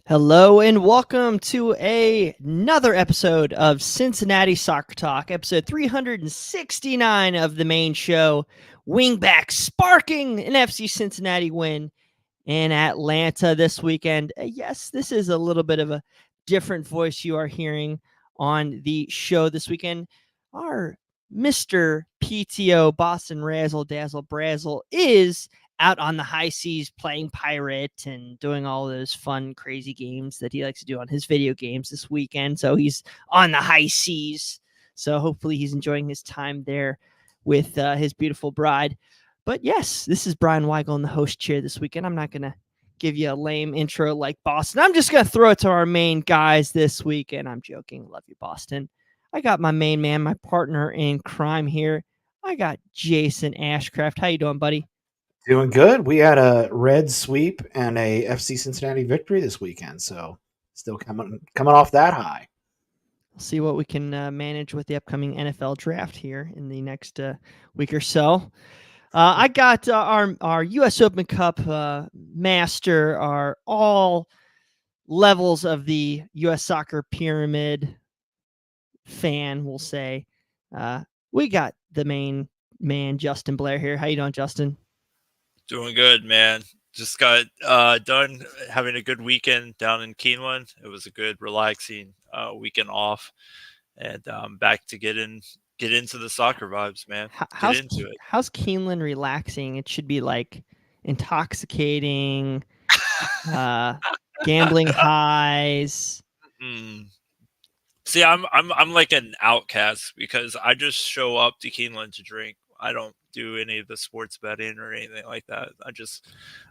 Hello and welcome to another episode of Cincinnati Soccer Talk, episode 369 of the main show. Wingbacks sparking an FC Cincinnati win in Atlanta this weekend. Yes, this is a little bit of a different voice you are hearing on the show this weekend. Our Mr. PTO, Boston Razzle Dazzle Brazzle, is out on the high seas playing pirate and doing all those fun, crazy games that he likes to do on his video games this weekend. So he's on the high seas. So hopefully he's enjoying his time there with his beautiful bride. But yes, this is Brian Weigel in the host chair this weekend. I'm not going to give you a lame intro like Boston. I'm just going to throw it to our main guys this weekend. I'm joking. Love you, Boston. I got my main man, my partner in crime here. I got Jason Ashcraft. How you doing, buddy? Doing good. We had a red sweep and a FC Cincinnati victory this weekend, so still coming off that high. We'll see what we can manage with the upcoming NFL draft here in the next week or so. I got our U.S. Open Cup master, our all levels of the U.S. soccer pyramid fan, we'll say. We got the main man, Justin Blair, here. How you doing, Justin? Doing good, man. Just got done having a good weekend down in Keeneland. It was a good, relaxing weekend off, and back to get into the soccer vibes, man. Get into it. How's Keeneland relaxing? It should be like intoxicating, gambling highs. See, I'm like an outcast because I just show up to Keeneland to drink. I don't do any of the sports betting or anything like that.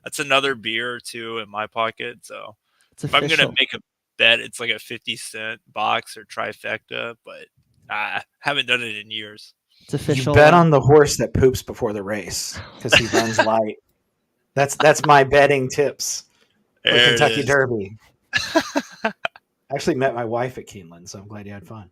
That's another beer or two in my pocket. So if I'm gonna make a bet, it's like a 50-cent box or trifecta, but I haven't done it in years. It's official. You bet on the horse that poops before the race because he runs light. That's my betting tips for Kentucky Derby. I actually met my wife at Keeneland, so I'm glad you had fun.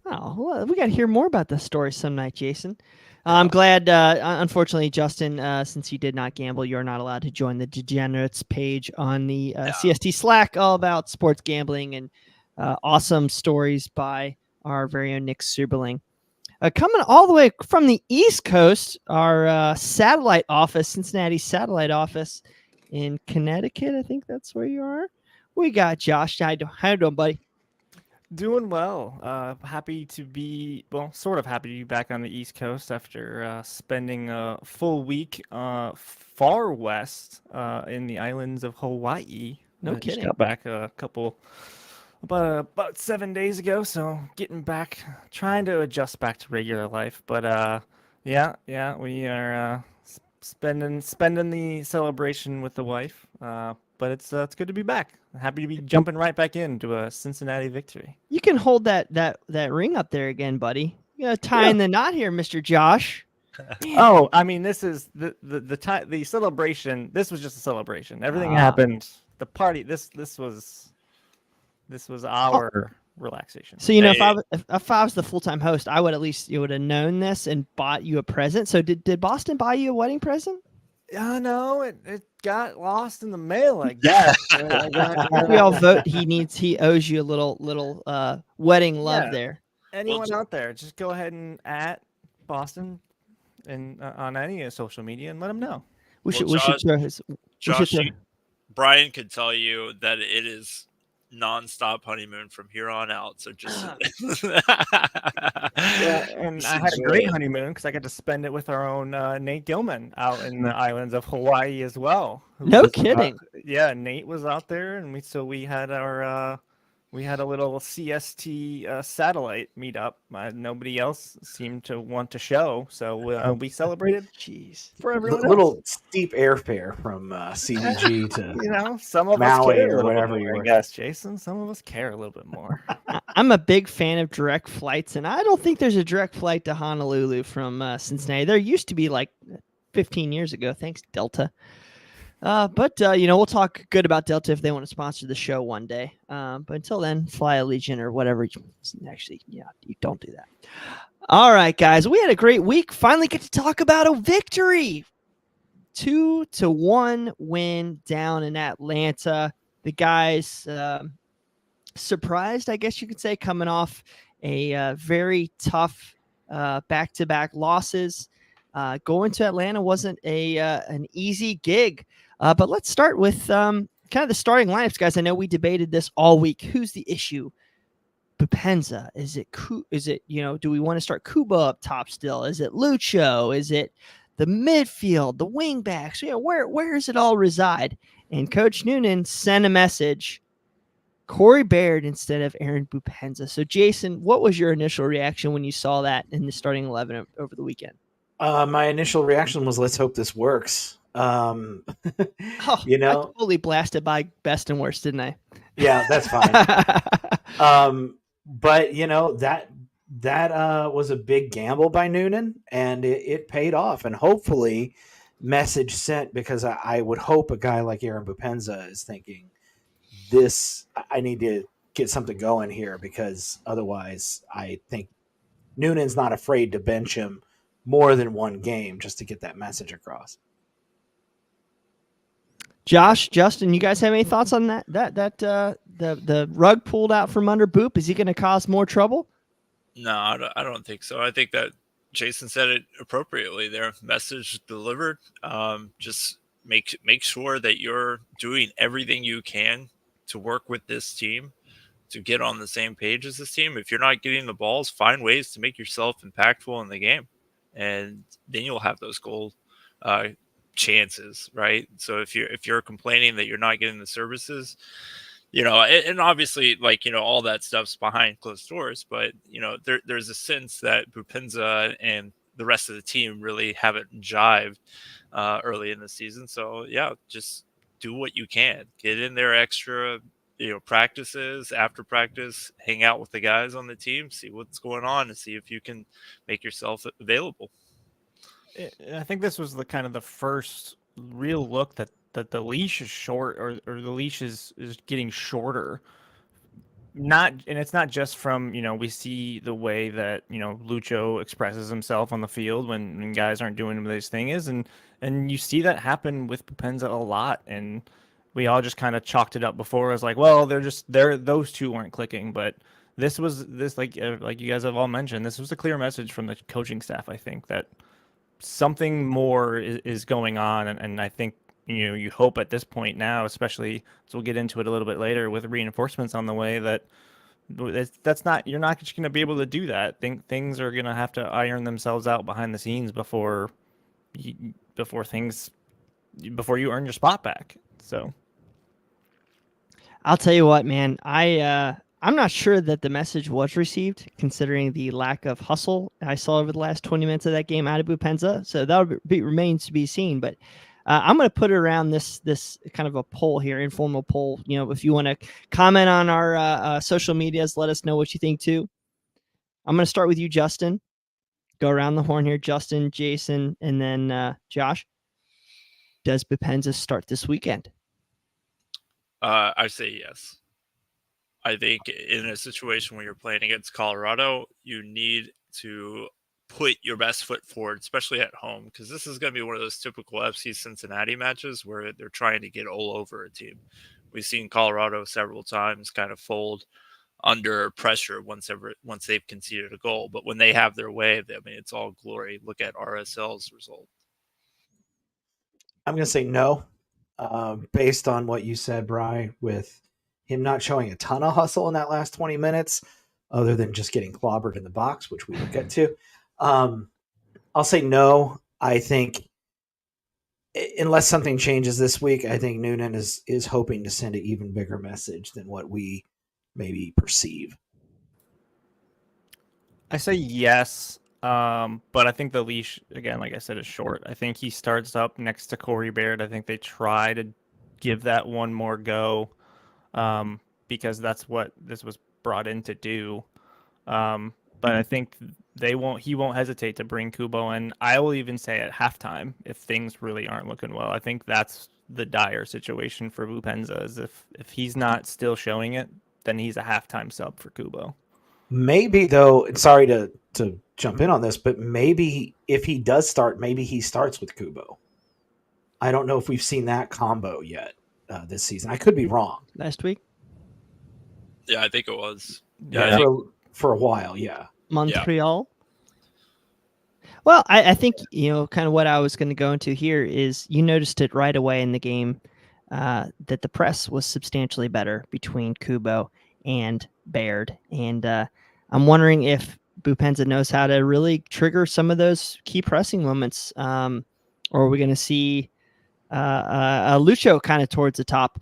Oh, well, we got to hear more about this story some night, Jason. I'm glad, unfortunately, Justin, since you did not gamble, you're not allowed to join the Degenerates page on the CST Slack, all about sports gambling and awesome stories by our very own Nick Suberling. Coming all the way from the East Coast, our satellite office, Cincinnati satellite office in Connecticut, I think that's where you are. We got Josh. How you doing, buddy? Doing well. Sort of happy to be back on the East Coast after spending a full week far west in the islands of Hawaii. No kidding. Just got back about 7 days ago, so getting back, trying to adjust back to regular life. But yeah, we are spending the celebration with the wife. But it's good to be back. Happy to be jumping right back into a Cincinnati victory. You can hold that ring up there again, buddy. You got tying the knot here, Mr. Josh. Oh, I mean, this is the celebration. This was just a celebration. Everything happened. The party. This was our relaxation. So if I was the full-time host, I would you would have known this and bought you a present. So did Boston buy you a wedding present? No, it got lost in the mail, I guess. We all vote he owes you a little wedding love there. Anyone out there, just go ahead and at Boston and on any social media and let them know. We should throw his. Brian could tell you that it is non-stop honeymoon from here on out. So just and I had a great honeymoon because I got to spend it with our own Nate Gilman out in the islands of Hawaii as well. No kidding. Nate was out there, and we had a little CST satellite meetup. Nobody else seemed to want to show, so we celebrated. Jeez, for everyone. A little steep airfare from CDG to some of Maui us care or whatever you were. Yes, Jason. Some of us care a little bit more. I'm a big fan of direct flights, and I don't think there's a direct flight to Honolulu from Cincinnati. There used to be like 15 years ago. Thanks, Delta. But we'll talk good about Delta if they want to sponsor the show one day. But until then, fly Allegiant or whatever. Actually, you don't do that. All right, guys, we had a great week. Finally get to talk about a victory. 2-1 win down in Atlanta. the guys surprised, I guess you could say, coming off a very tough back-to-back losses. Going to Atlanta wasn't an easy gig. But let's start with kind of the starting lineups, guys. I know we debated this all week. Who's the issue? Boupendza? Is it do we want to start Kubo up top still? Is it Lucho? Is it the midfield, the wingbacks? Where does it all reside? And Coach Noonan sent a message: Corey Baird instead of Aaron Boupendza. So, Jason, what was your initial reaction when you saw that in the starting 11 over the weekend? My initial reaction was, let's hope this works. I totally blasted by best and worst, didn't I? Yeah, that's fine. But that was a big gamble by Noonan, and it paid off. And hopefully, message sent, because I would hope a guy like Aaron Boupendza is thinking, I need to get something going here, because otherwise, I think Noonan's not afraid to bench him more than one game just to get that message across. Josh, Justin, you guys have any thoughts on that? The rug pulled out from under Boop, is he going to cause more trouble? No, I don't think so. I think that Jason said it appropriately there. Message delivered. Just make sure that you're doing everything you can to work with this team, to get on the same page as this team. If you're not getting the balls, find ways to make yourself impactful in the game, and then you'll have those goal chances, right? So if you're complaining that you're not getting the services, and obviously, all that stuff's behind closed doors, but there's a sense that Boupendza and the rest of the team really haven't jived early in the season. So yeah, just do what you can. Get in there extra, practices, after practice, hang out with the guys on the team, see what's going on, and see if you can make yourself available. I think this was the first real look that the leash is short, or the leash is getting shorter. And it's not just from, we see the way that, Lucho expresses himself on the field when guys aren't doing what his thing is. And you see that happen with Boupendza a lot. And we all just kind of chalked it up before as well, those two weren't clicking. But this like you guys have all mentioned, this was a clear message from the coaching staff, I think, that something more is going on. And I think, you hope at this point now, especially as we'll get into it a little bit later with reinforcements on the way, that you're not just going to be able to do that. Things are going to have to iron themselves out behind the scenes before you earn your spot back. So I'll tell you what, man, I'm not sure that the message was received, considering the lack of hustle I saw over the last 20 minutes of that game out of Boupendza. So that remains to be seen. But I'm going to put it around this kind of a poll here, informal poll. If you want to comment on our social medias, let us know what you think too. I'm going to start with you, Justin. Go around the horn here, Justin, Jason, and then Josh. Does Boupendza start this weekend? I say yes. I think in a situation where you're playing against Colorado, you need to put your best foot forward, especially at home, because this is going to be one of those typical FC Cincinnati matches where they're trying to get all over a team. We've seen Colorado several times kind of fold under pressure once they've conceded a goal. But when they have their way, it's all glory. Look at RSL's result. I'm going to say no, based on what you said, Bri, with him not showing a ton of hustle in that last 20 minutes, other than just getting clobbered in the box, which we will get to. I'll say no. I think unless something changes this week, I think Noonan is hoping to send an even bigger message than what we maybe perceive. I say yes, but I think the leash, again, like I said, is short. I think he starts up next to Corey Baird. I think they try to give that one more go, because that's what this was brought in to do. But I think he won't hesitate to bring Kubo in. I will even say at halftime, if things really aren't looking well. I think that's the dire situation for Boupendza, is if he's not still showing it, then he's a halftime sub for Kubo. Maybe, though, sorry to jump in on this, but maybe if he does start, maybe he starts with Kubo. I don't know if we've seen that combo yet. this season. I could be wrong. last week. Yeah, I think it was. Yeah, I think, For a while, yeah. Montreal. Well, I think, kind of what I was going to go into here is you noticed it right away in the game that the press was substantially better between Kubo and Baird. And I'm wondering if Bupenza knows how to really trigger some of those key pressing moments. Or are we going to see Lucho kind of towards the top?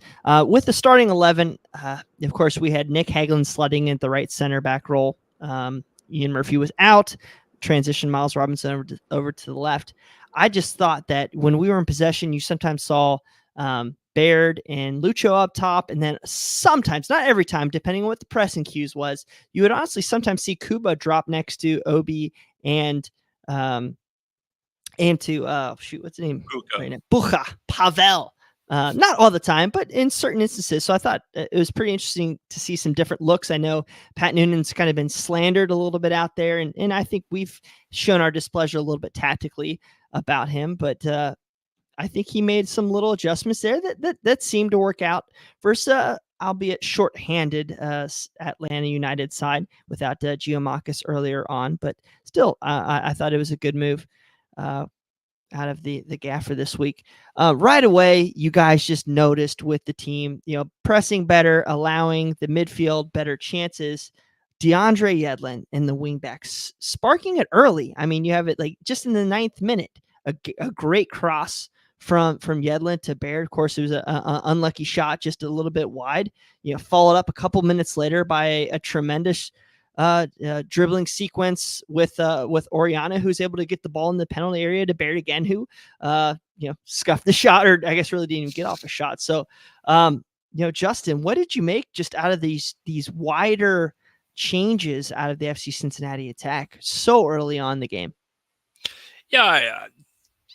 With the starting 11, of course, we had Nick Hagelin sliding at the right center back role. Ian Murphy was out. Transition Miles Robinson over to the left. I just thought that when we were in possession, you sometimes saw Baird and Lucho up top, and then sometimes, not every time, depending on what the pressing cues was, you would honestly sometimes see Kuba drop next to Obi and to what's his name? Right now? Bucha Pavel. Not all the time, but in certain instances. So I thought it was pretty interesting to see some different looks. I know Pat Noonan's kind of been slandered a little bit out there, and I think we've shown our displeasure a little bit tactically about him, but I think he made some little adjustments there that seemed to work out versus albeit shorthanded Atlanta United side without Giamakis earlier on, but still I thought it was a good move out of the gaffer this week. Right away, you guys just noticed with the team, pressing better, allowing the midfield better chances. DeAndre Yedlin and the wingbacks sparking it early. I mean, you have it like just in the 9th minute, a great cross from Yedlin to Baird. Of course, it was an unlucky shot, just a little bit wide. Followed up a couple minutes later by a tremendous dribbling sequence with Oriana, who's able to get the ball in the penalty area to Baird again, who scuffed the shot, or I guess really didn't even get off a shot. So Justin, what did you make just out of these wider changes out of the FC Cincinnati attack so early on in the game? Yeah,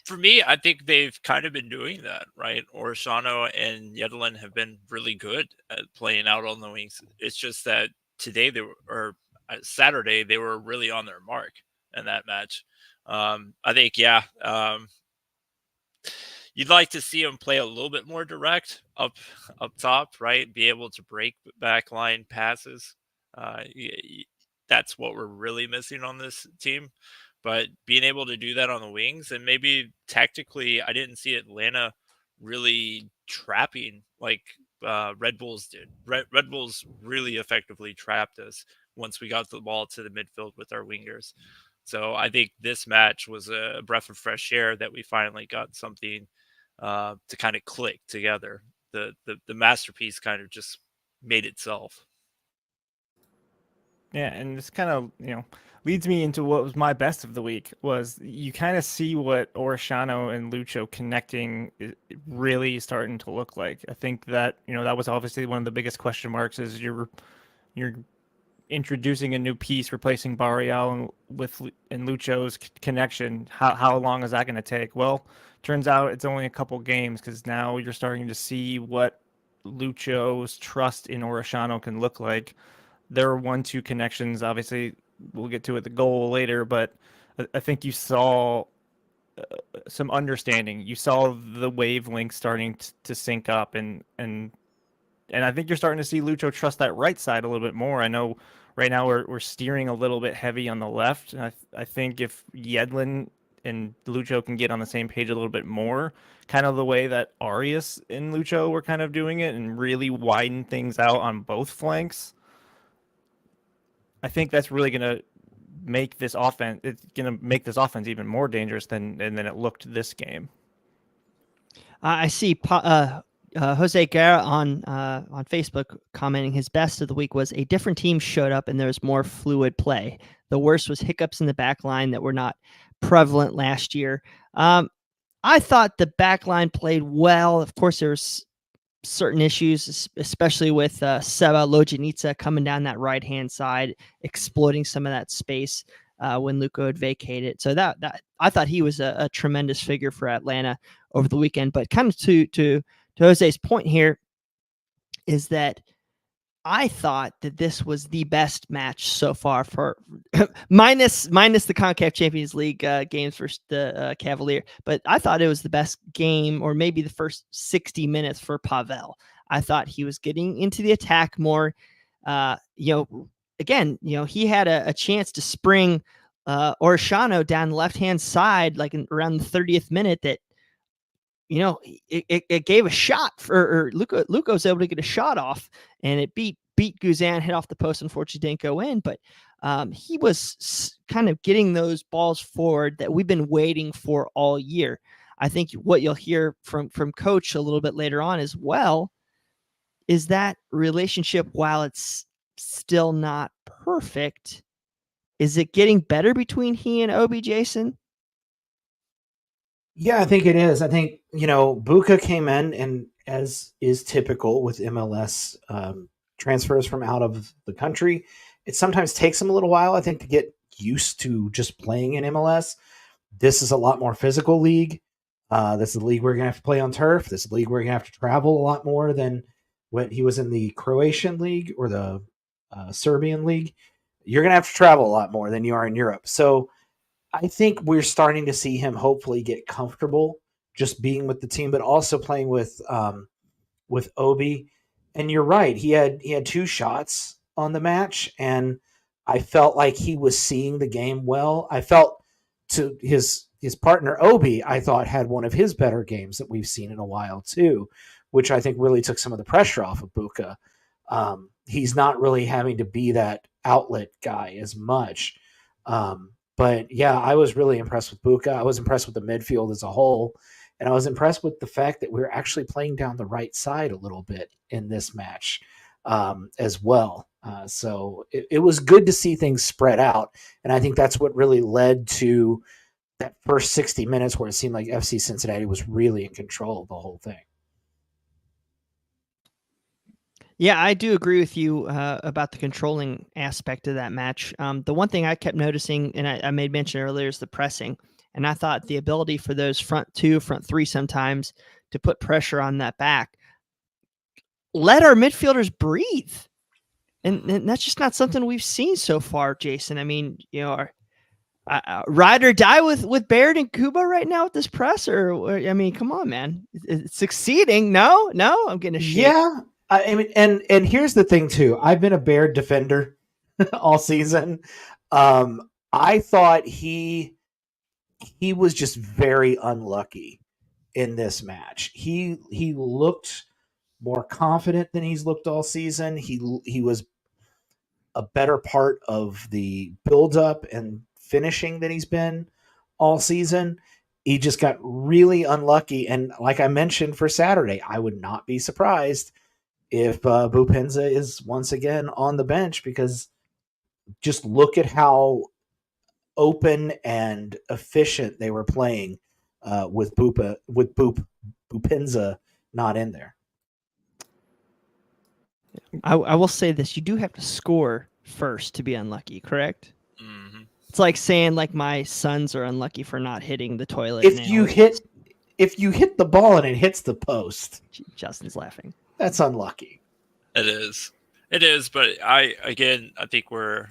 for me, I think they've kind of been doing that, right? Orshano and Yedlin have been really good at playing out on the wings. It's just that today Saturday, they were really on their mark in that match. I think, you'd like to see them play a little bit more direct up top, right? Be able to break back line passes. That's what we're really missing on this team. But being able to do that on the wings, and maybe tactically, I didn't see Atlanta really trapping like Red Bulls did. Red Bulls really effectively trapped us once we got the ball to the midfield with our wingers. So I think this match was a breath of fresh air that we finally got something to kind of click together. The masterpiece kind of just made itself. Yeah, and this kind of, leads me into what was my best of the week. Was you kind of see what Orshano and Lucho connecting is really starting to look like. I think that, that was obviously one of the biggest question marks, is you're introducing a new piece, replacing Barrial and Lucho's connection. How long is that going to take? Well, turns out it's only a couple games, because now you're starting to see what Lucho's trust in Orshano can look like. There are 1-2 connections. Obviously, we'll get to it, the goal later, but I think you saw some understanding. You saw the wavelength starting to sync up, and I think you're starting to see Lucho trust that right side a little bit more. I know right now we're steering a little bit heavy on the left. And I think if Yedlin and Lucho can get on the same page a little bit more, kind of the way that Arias and Lucho were kind of doing it, and really widen things out on both flanks, I think that's really going to make this offense. It's going to make this offense even more dangerous than it looked this game. I see Jose Guerra on Facebook commenting his best of the week was a different team showed up and there was more fluid play. The worst was hiccups in the back line that were not prevalent last year. I thought the back line played well. Of course, there's certain issues, especially with Seba Lojanica coming down that right-hand side, exploiting some of that space when Luco had vacated. So that I thought he was a tremendous figure for Atlanta over the weekend. But kind of to Jose's point here is that I thought that this was the best match so far for minus the CONCACAF Champions League games versus the Cavalier, but I thought it was the best game, or maybe the first 60 minutes for Pavel. I thought he was getting into the attack more. Again, he had a chance to spring Orshano down the left-hand side, like around the 30th minute, that it gave a shot or Luka was able to get a shot off, and it beat Guzan, hit off the post. Unfortunately, didn't go in, but he was kind of getting those balls forward that we've been waiting for all year. I think what you'll hear from Coach a little bit later on as well is that relationship, while it's still not perfect, is it getting better between he and Obi, Jason? Yeah, I think it is. I think, Buka came in, and as is typical with MLS transfers from out of the country, it sometimes takes them a little while, I think, to get used to just playing in MLS. This is a lot more physical league. This is a league where you're going to have to play on turf. This is a league where you're going to have to travel a lot more than when he was in the Croatian league or the Serbian league. You're going to have to travel a lot more than you are in Europe. So I think we're starting to see him hopefully get comfortable just being with the team, but also playing with Obi. And you're right, he had 2 shots on the match, and I felt like he was seeing the game well. I felt to his partner Obi, I thought had one of his better games that we've seen in a while too, which I think really took some of the pressure off of Buka. He's not really having to be that outlet guy as much. But yeah, I was really impressed with Buka. I was impressed with the midfield as a whole. And I was impressed with the fact that we were actually playing down the right side a little bit in this match as well. So it was good to see things spread out. And I think that's what really led to that first 60 minutes where it seemed like FC Cincinnati was really in control of the whole thing. Yeah, I do agree with you about the controlling aspect of that match. The one thing I kept noticing, and I made mention earlier, is the pressing. And I thought the ability for those front 2, front 3 sometimes to put pressure on that back, let our midfielders breathe. And that's just not something we've seen so far, Jason. I mean, ride or die with Baird and Kuba right now with this press, or I mean, come on, man, it's succeeding. No, I'm getting a shake. Yeah. I mean, and here's the thing too. I've been a Baird defender all season. I thought he was just very unlucky in this match. He looked more confident than he's looked all season. He was a better part of the build-up and finishing than he's been all season. He just got really unlucky. And like I mentioned for Saturday, I would not be surprised if Bupenza is once again on the bench, because just look at how open and efficient they were playing with Bupenza not in there. I will say this: you do have to score first to be unlucky, correct? Mm-hmm. It's like saying like my sons are unlucky for not hitting the toilet. If you hit the ball and it hits the post, Justin's laughing. That's unlucky. It is, but I think we're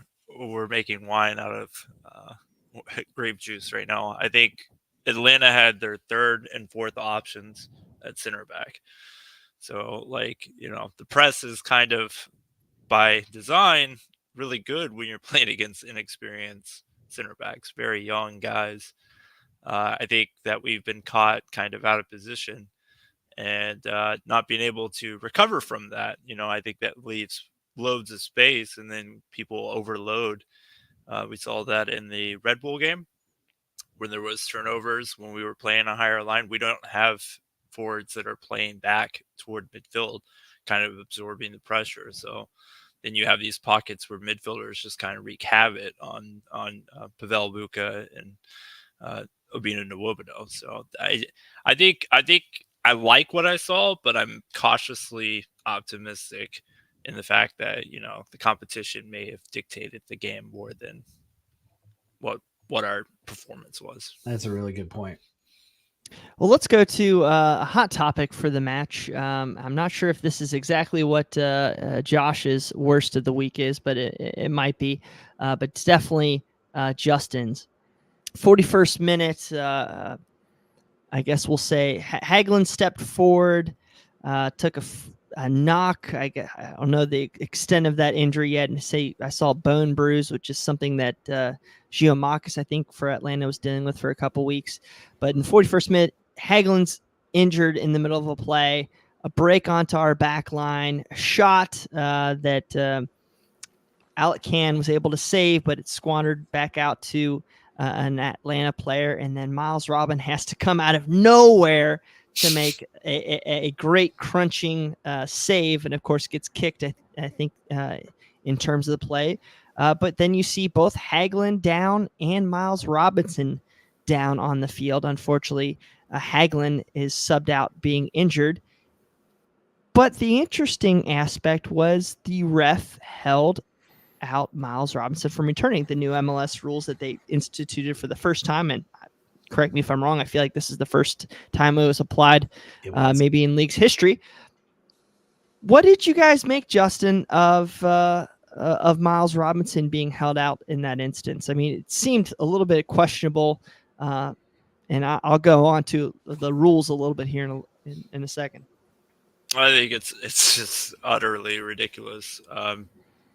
making wine out of grape juice right now. I think Atlanta had their 3rd and 4th options at center back. So, the press is kind of by design really good when you're playing against inexperienced center backs, very young guys. I think that we've been caught kind of out of position and not being able to recover from that. I think that leaves loads of space, and then people overload. We saw that in the Red Bull game when there was turnovers when we were playing a higher line. We don't have forwards that are playing back toward midfield, kind of absorbing the pressure. So then you have these pockets where midfielders just kind of wreak havoc on Pavel, Buka, and Obina Nwobodo. So I think I like what I saw, but I'm cautiously optimistic in the fact that the competition may have dictated the game more than what our performance was. That's a really good point. Well, let's go to a hot topic for the match. I'm not sure if this is exactly what Josh's worst of the week is, but it might be. But it's definitely Justin's. 41st minute, I guess we'll say Hagelin stepped forward, took a knock. I don't know the extent of that injury yet. And I saw a bone bruise, which is something that Giamakis, I think, for Atlanta was dealing with for a couple weeks. But in the 41st minute, Hagelin's injured in the middle of a play, a break onto our back line, a shot that Alec Can was able to save, but it squandered back out to an Atlanta player. And then Miles Robin has to come out of nowhere to make a great crunching save. And of course, gets kicked, I think, in terms of the play. But then you see both Hagelin down and Miles Robinson down on the field. Unfortunately, Hagelin is subbed out being injured. But the interesting aspect was the ref held out Miles Robinson from returning. The new MLS rules that they instituted for the first time, and correct me if I'm wrong, I feel like this is the first time it was applied, maybe in league's history. What did you guys make, Justin, of Miles Robinson being held out in that instance? I mean, it seemed a little bit questionable, and I'll go on to the rules a little bit here in a second. I think it's just utterly ridiculous.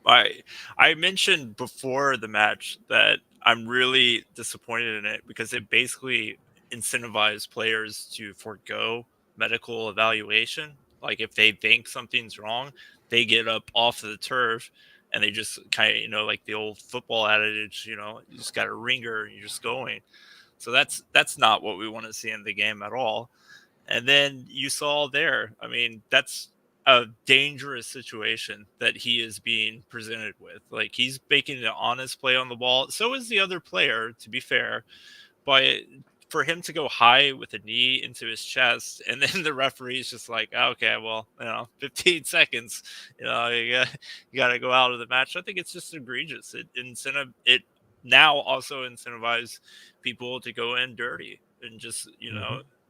I mentioned before the match that I'm really disappointed in it because it basically incentivized players to forego medical evaluation. Like if they think something's wrong, they get up off of the turf and they just kind of, like the old football adage, you just got a ringer and you're just going. So that's not what we want to see in the game at all. And then you saw there, I mean, that's a dangerous situation that he is being presented with. Like he's making an honest play on the ball. So is the other player, to be fair. But for him to go high with a knee into his chest, and then the referee's just like, okay, well, 15 seconds, you got to go out of the match. I think it's just egregious. It now also incentivizes people to go in dirty and just,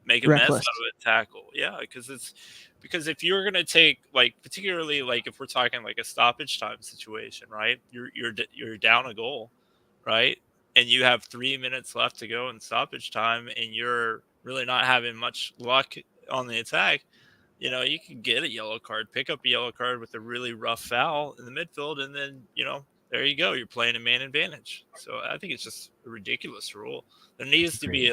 make a Reckless. mess out of a tackle. Yeah, because if you're gonna take, like, particularly like if we're talking like a stoppage time situation, right? You're down a goal, right? And you have 3 minutes left to go in stoppage time, and you're really not having much luck on the attack. You can get a yellow card, pick up a yellow card with a really rough foul in the midfield, and then there you go. You're playing a man advantage. So I think it's just a ridiculous rule. There needs to be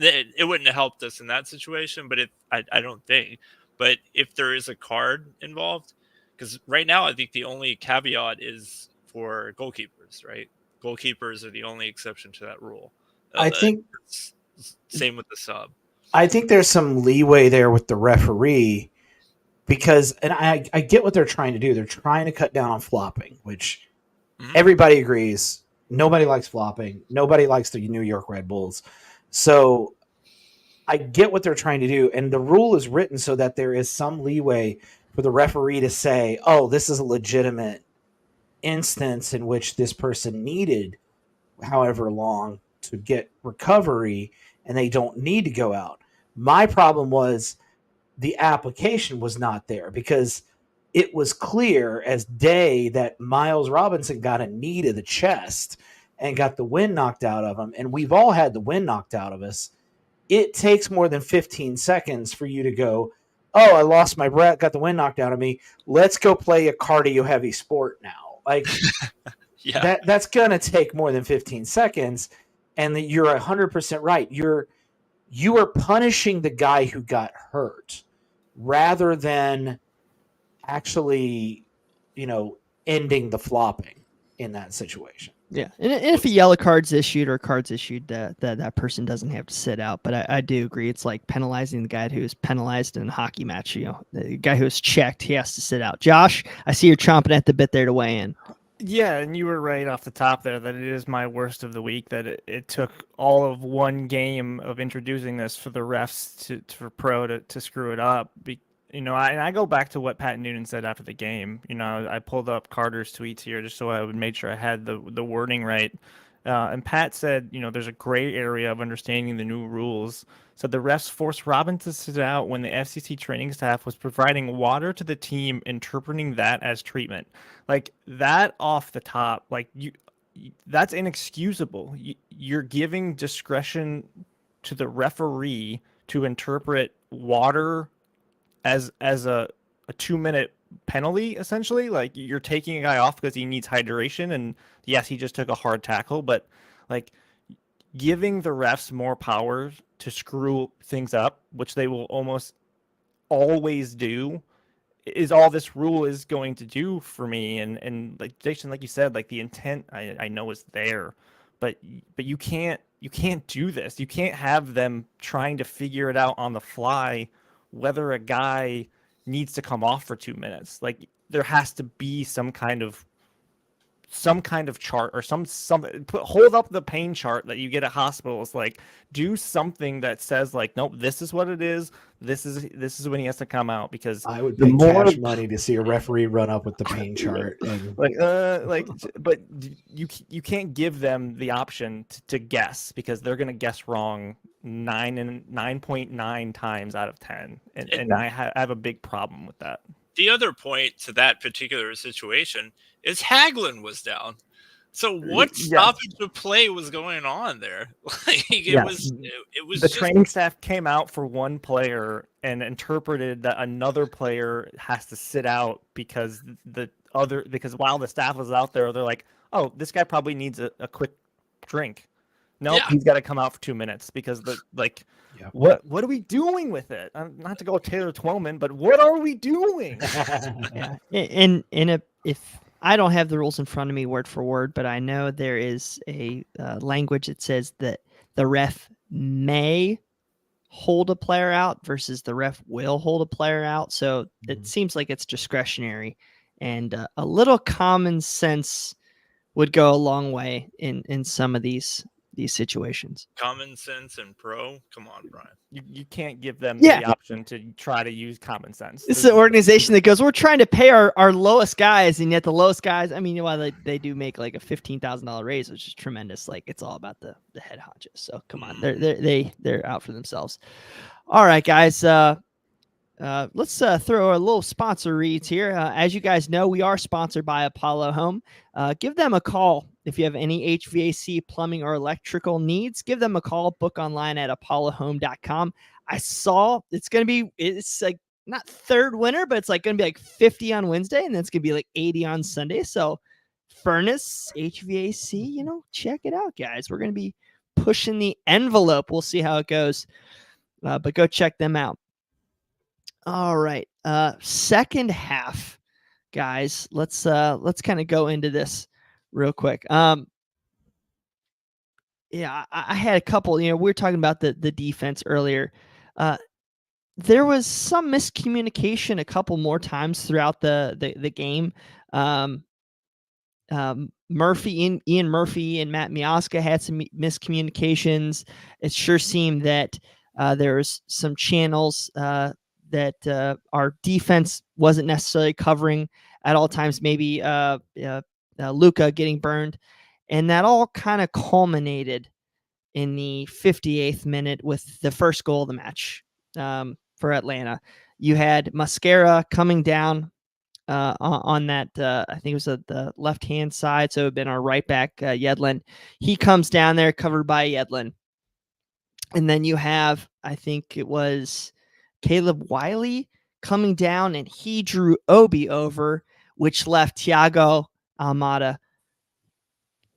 it wouldn't have helped us in that situation, but I don't think. But if there is a card involved, because right now I think the only caveat is for goalkeepers, right? Goalkeepers are the only exception to that rule. I think same with the sub. I think there's some leeway there with the referee because, and I get what they're trying to do. They're trying to cut down on flopping, which everybody agrees. Nobody likes flopping. Nobody likes the New York Red Bulls. So I get what they're trying to do. And the rule is written so that there is some leeway for the referee to say, oh, this is a legitimate instance in which this person needed however long to get recovery and they don't need to go out. My problem was the application was not there because it was clear as day that Miles Robinson got a knee to the chest and got the wind knocked out of him. And we've all had the wind knocked out of us. It takes more than 15 seconds for you to go, oh, I lost my breath, got the wind knocked out of me. Let's go play a cardio heavy sport now. Like yeah. that's going to take more than 15 seconds. And you're 100% right. You are punishing the guy who got hurt rather than actually, ending the flopping in that situation. Yeah, and if a yellow card's issued or card's issued, that person doesn't have to sit out. But I do agree, it's like penalizing the guy who is penalized in a hockey match. The guy who is checked, he has to sit out. Josh, I see you're chomping at the bit there to weigh in. Yeah, and you were right off the top there that it is my worst of the week, that it took all of one game of introducing this for the refs for pro to screw it up. And I go back to what Pat Noonan said after the game. I pulled up Carter's tweets here just so I would make sure I had the wording right. And Pat said, there's a gray area of understanding the new rules. So the refs forced Robin to sit out when the FCC training staff was providing water to the team, interpreting that as treatment. Like that off the top, like that's inexcusable. You're giving discretion to the referee to interpret water as a 2-minute penalty, essentially. Like you're taking a guy off because he needs hydration, and yes, he just took a hard tackle, but like giving the refs more power to screw things up, which they will almost always do, is all this rule is going to do for me. And like Jason, like you said, like the intent I know is there, but you can't do this. You can't have them trying to figure it out on the fly whether a guy needs to come off for 2 minutes. Like there has to be some kind of chart or hold up the pain chart that you get at hospitals. Like do something that says like, nope, this is what it is. This is when he has to come out, because I would pay cash money to see a referee run up with the pain chart. And... but you can't give them the option to guess, because they're going to guess wrong 9.9 times out of 10. And I have a big problem with that. The other point to that particular situation is Hagelin was down. So what stoppage of play was going on there? Like it was the training staff came out for one player and interpreted that another player has to sit out because while the staff was out there, they're like, oh, this guy probably needs a quick drink. Nope, he's got to come out for 2 minutes because what are we doing with it? Not to go Taylor Twellman, but what are we doing? If I don't have the rules in front of me word for word, but I know there is a language that says that the ref may hold a player out versus the ref will hold a player out. So it seems like it's discretionary, and a little common sense would go a long way in some of these situations. Common sense and pro. Come on, Brian. You can't give them the option to try to use common sense. It's an organization that goes, we're trying to pay our lowest guys, and yet the lowest guys, I mean, while they do make like a $15,000 raise, which is tremendous. Like it's all about the head honchos. So come on, they're out for themselves. All right, guys. Let's throw a little sponsor reads here. As you guys know, we are sponsored by Apollo Home. Give them a call if you have any HVAC, plumbing, or electrical needs. Give them a call. Book online at apollohome.com. I saw it's like not third winter, but it's like going to be like 50 on Wednesday, and then it's going to be like 80 on Sunday. So furnace, HVAC, check it out, guys. We're going to be pushing the envelope. We'll see how it goes, but go check them out. All right. Second half, guys. Let's kind of go into this real quick. I had a couple, we were talking about the defense earlier. There was some miscommunication a couple more times throughout the game. Ian Murphy and Matt Miazga had some miscommunications. It sure seemed that there was some channels that our defense wasn't necessarily covering at all times, maybe Luka getting burned. And that all kind of culminated in the 58th minute with the first goal of the match for Atlanta. You had Mascara coming down on that, I think it was the left-hand side, so it would have been our right back, Yedlin. He comes down there covered by Yedlin. And then you have, I think it was Caleb Wiley coming down, and he drew Obi over, which left Thiago Almada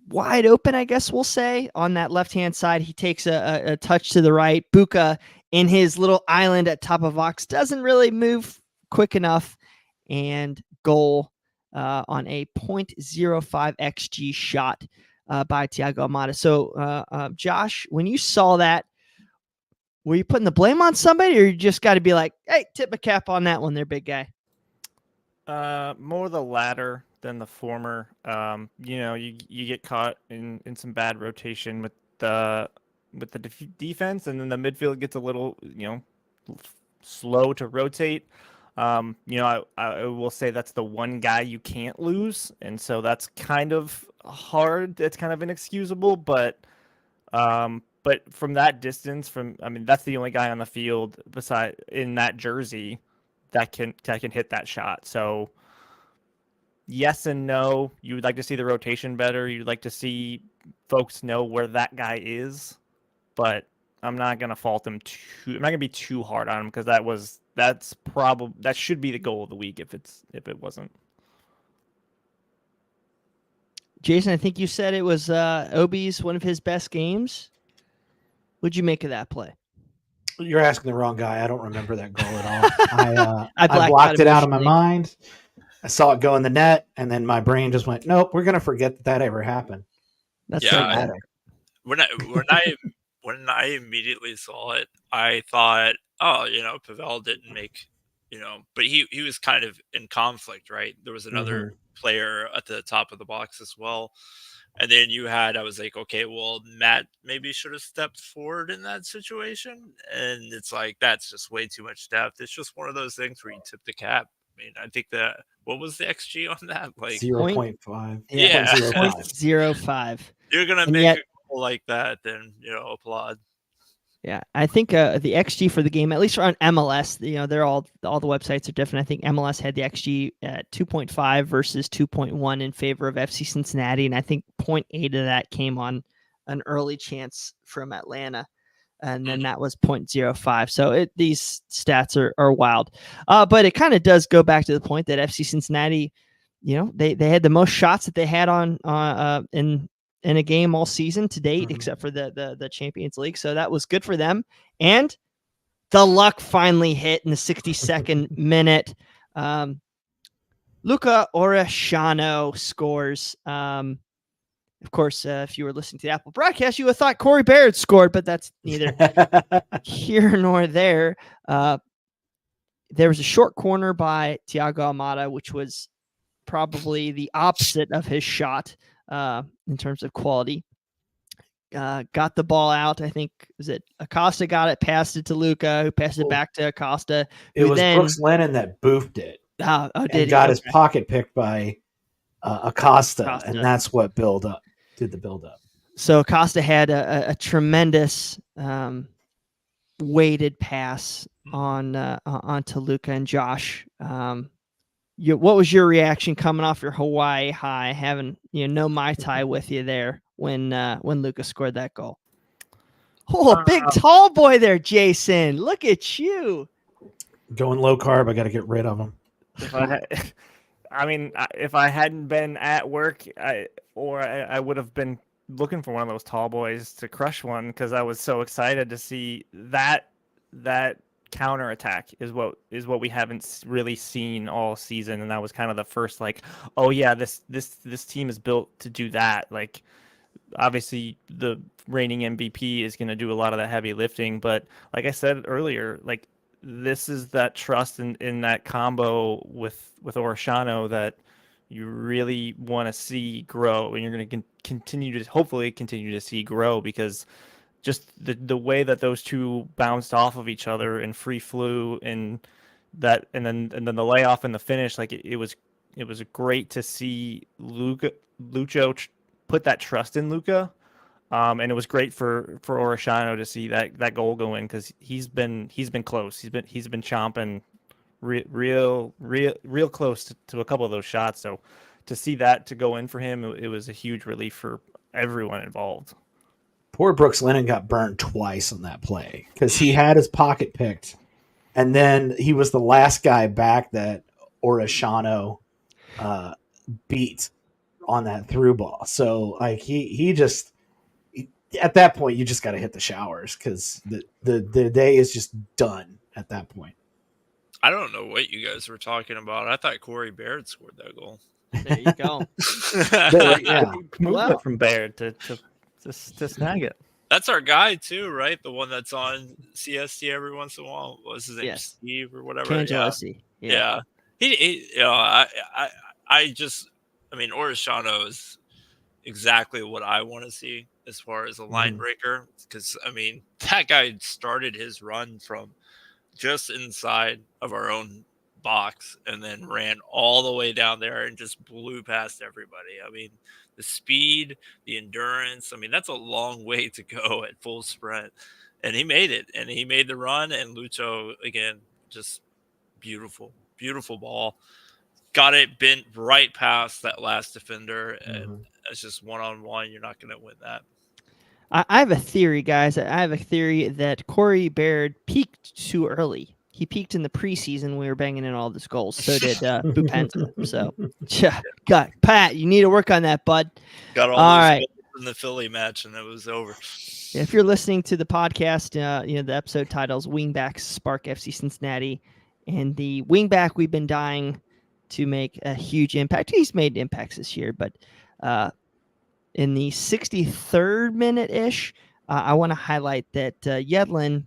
wide open, I guess we'll say, on that left-hand side. He takes a touch to the right. Buka in his little island at top of box doesn't really move quick enough, and goal on a 0.05 XG shot by Thiago Almada. So, Josh, when you saw that, were you putting the blame on somebody, or you just got to be like, hey, tip my cap on that one there, big guy? More the latter than the former. You get caught in some bad rotation with the defense, and then the midfield gets a little, slow to rotate. I will say that's the one guy you can't lose, and so that's kind of hard. It's kind of inexcusable, but from that distance, that's the only guy on the field beside in that jersey that can hit that shot. So yes and no. You would like to see the rotation better. You'd like to see folks know where that guy is, but I'm not gonna fault him I'm not gonna be too hard on him because that should be the goal of the week if it wasn't. Jason, I think you said it was Obi's one of his best games. What'd you make of that play? You're asking the wrong guy. I don't remember that goal at all. I I blocked it out of my emotionally. mind. I saw it go in the net, and then my brain just went, "Nope, we're gonna forget that ever happened." That's Yeah, so I- bad. When I immediately saw it, I thought, oh, Pavel didn't make, but he was kind of in conflict, right? There was another player at the top of the box as well. And then I was like, okay, well, Matt maybe should have stepped forward in that situation. And it's like, that's just way too much depth. It's just one of those things where you tip the cap. I mean, I think what was the XG on that? Like 0.5. Yeah. 0.05. 0.05. You're going to And make yet- a goal like that, then, applaud. Yeah, I think the XG for the game, at least on MLS, they're all the websites are different. I think MLS had the XG at 2.5 versus 2.1 in favor of FC Cincinnati, and I think 0.8 of that came on an early chance from Atlanta, and then that was 0.05. So these stats are wild, but it kind of does go back to the point that FC Cincinnati, they had the most shots that they had on in a game all season to date, except for the Champions League. So that was good for them. And the luck finally hit in the 62nd minute. Luca Oreshano scores. Of course, if you were listening to the Apple broadcast, you would have thought Corey Baird scored, but that's neither here nor there. There was a short corner by Thiago Almada, which was probably the opposite of his shot. In terms of quality, got the ball out. I think was it Acosta got it, passed it to Luca, who passed it back to Acosta. It was Brooks Lennon that boofed it. Did got his pocket picked by Acosta, and that's what did the build up. So Acosta had a tremendous weighted pass onto Luca and Josh. What was your reaction coming off your Hawaii high, having no Mai Tai with you there when Luca scored that goal? Oh, big tall boy there, Jason. Look at you. Going low carb, I got to get rid of him. If I hadn't been at work, I would have been looking for one of those tall boys to crush one because I was so excited to see that counterattack is what we haven't really seen all season, and that was kind of the first oh yeah, this team is built to do that. Like obviously the reigning MVP is going to do a lot of that heavy lifting, but like I said earlier, like this is that trust in that combo with Oreshano that you really want to see grow, and you're going to hopefully continue to see grow because just the way that those two bounced off of each other and free flew and then the layoff and the finish, like it was great to see Lucho put that trust in Luca, and it was great for Oreshano to see that goal go in because he's been close. He's been chomping real close to a couple of those shots. So to see that to go in for him, it was a huge relief for everyone involved. Poor Brooks Lennon got burned twice on that play because he had his pocket picked, and then he was the last guy back that Oreshano beat on that through ball. So like he just at that point you just got to hit the showers because the day is just done at that point. I don't know what you guys were talking about. I thought Corey Baird scored that goal. There you go. Yeah. Movement from Baird to snag it. That's our guy too, right? The one that's on CST every once in a while. What was his name? Yes. Steve or whatever. Cangelosi. Yeah. He Oreshano is exactly what I want to see as far as a line breaker. Because that guy started his run from just inside of our own box and then ran all the way down there and just blew past everybody. I mean, the speed, the endurance, I mean, that's a long way to go at full sprint. And he made it, and he made the run, and Lucho, again, just beautiful, beautiful ball. Got it bent right past that last defender, and it's just one-on-one. You're not going to win that. I have a theory, guys. I have a theory that Corey Baird peaked too early. He peaked in the preseason when we were banging in all these goals. So did Bupenza. So, God, Pat, you need to work on that, bud. Got all those goals in the Philly match, and it was over. Yeah, if you're listening to the podcast, the episode titles Wingbacks Spark FC Cincinnati, and the wingback we've been dying to make a huge impact. He's made impacts this year, but in the 63rd minute-ish, I want to highlight that Yedlin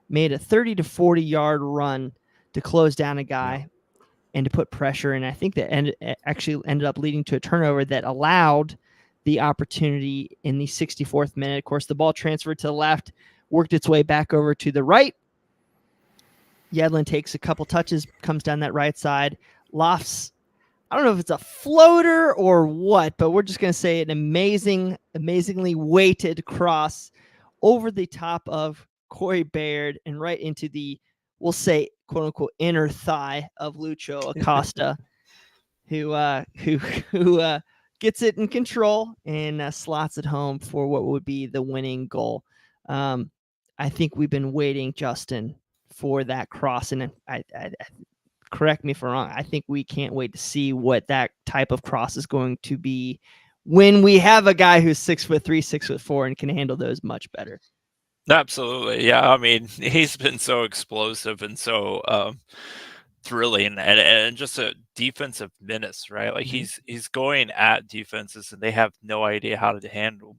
made a 30 to 40-yard run to close down a guy and to put pressure, and I think that actually ended up leading to a turnover that allowed the opportunity in the 64th minute. Of course, the ball transferred to the left, worked its way back over to the right. Yedlin takes a couple touches, comes down that right side, lofts, I don't know if it's a floater or what, but we're just going to say an amazingly weighted cross over the top of Corey Baird and right into the, we'll say, quote unquote, inner thigh of Lucho Acosta, who gets it in control and slots it home for what would be the winning goal. I think we've been waiting, Justin, for that cross, and I correct me if I'm wrong. I think we can't wait to see what that type of cross is going to be when we have a guy who's 6'3", 6'4", and can handle those much better. Absolutely. Yeah. I mean, he's been so explosive and so thrilling and just a defensive menace, right? Like he's going at defenses and they have no idea how to handle.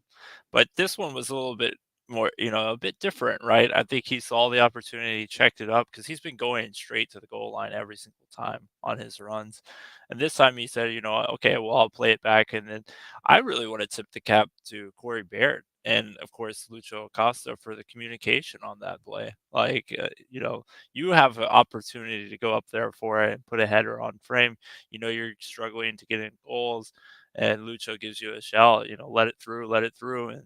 But this one was a little bit more, a bit different, right? I think he saw the opportunity, checked it up, because he's been going straight to the goal line every single time on his runs. And this time he said, okay, well, I'll play it back. And then I really want to tip the cap to Corey Baird and, of course, Lucho Acosta for the communication on that play. Like, you have an opportunity to go up there for it and put a header on frame. You're struggling to get in goals, and Lucho gives you a shout, let it through, and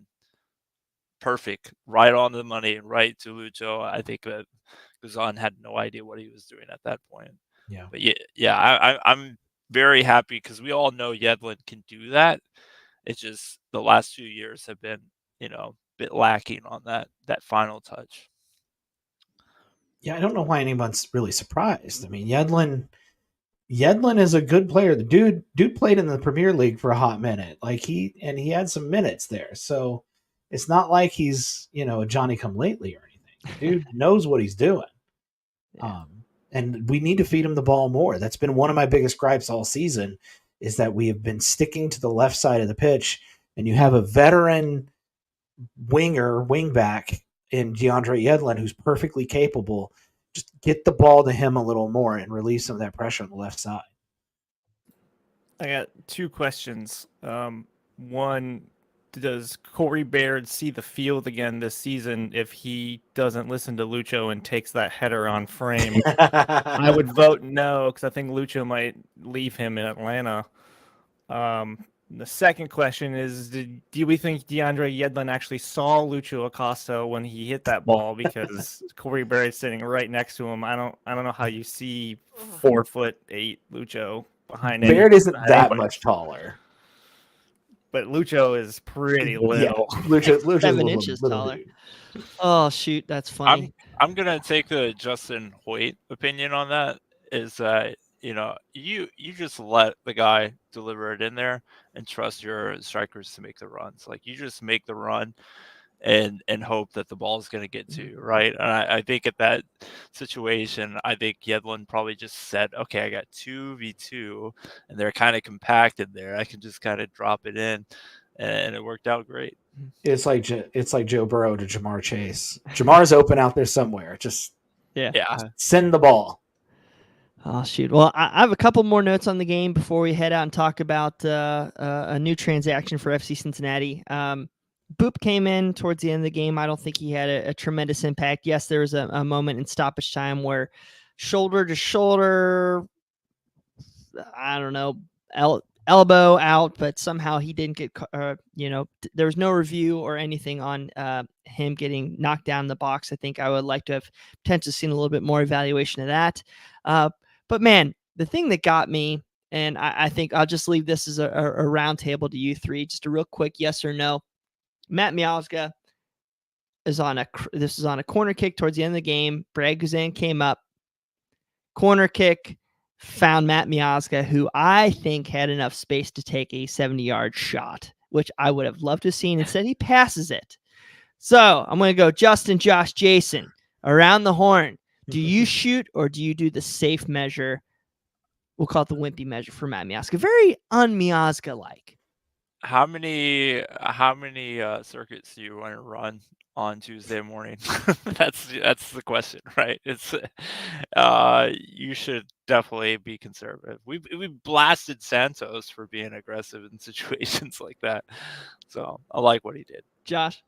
perfect, right on the money, right to Lucho. I think that Guzan had no idea what he was doing at that point. Yeah. But I'm very happy because we all know Yedlin can do that. It's just the last few years have been, a bit lacking on that final touch. Yeah, I don't know why anyone's really surprised. I mean, Yedlin is a good player. The dude played in the Premier League for a hot minute. Like he had some minutes there. So it's not like he's, a Johnny come lately or anything. Dude knows what he's doing. Yeah. And we need to feed him the ball more. That's been one of my biggest gripes all season, is that we have been sticking to the left side of the pitch, and you have a veteran wingback in DeAndre Yedlin who's perfectly capable. Just get the ball to him a little more and relieve some of that pressure on the left side. I got two questions. One, does Corey Baird see the field again this season if he doesn't listen to Lucho and takes that header on frame? I would vote no, because I think Lucho might leave him in Atlanta. The second question is, do we think DeAndre Yedlin actually saw Lucho Acosta when he hit that ball? Because Corey Baird is sitting right next to him. I don't know how you see 4'8" Lucho behind him. Baird isn't that much taller. But Lucho is pretty little. Yeah, Lucho's 7 inches taller. Dude. Oh shoot, that's funny. I'm gonna take the Justin Hoyt opinion on that. Is that you just let the guy deliver it in there and trust your strikers to make the runs. Like you just make the run and hope that the ball is going to get to you, right? And I think at that situation, I think Yedlin probably just said, okay, I got 2v2 and they're kind of compacted there. I can just kind of drop it in, and it worked out great. It's like Joe Burrow to Jamar Chase. Jamar's open out there somewhere. Just send the ball. Oh, shoot. Well, I have a couple more notes on the game before we head out and talk about a new transaction for FC Cincinnati. Boop came in towards the end of the game. I don't think he had a tremendous impact. Yes, there was a moment in stoppage time where shoulder to shoulder. I don't know, elbow out, but somehow he didn't get, there was no review or anything on him getting knocked down in the box. I think I would like to have potentially seen a little bit more evaluation of that. But man, the thing that got me, and I think I'll just leave this as a round table to you three, just a real quick yes or no. Matt Miazga is on a corner kick towards the end of the game. Brad Guzan came up, corner kick, found Matt Miazga, who I think had enough space to take a 70-yard shot, which I would have loved to have seen. Instead, he passes it. So I'm going to go Justin, Josh, Jason, around the horn. Do you shoot or do you do the safe measure? We'll call it the wimpy measure for Matt Miazga. Very un-Miazga-like. How many circuits do you want to run on Tuesday morning? That's the question, right? It's you should definitely be conservative. We blasted Santos for being aggressive in situations like that, so I like what he did. Josh?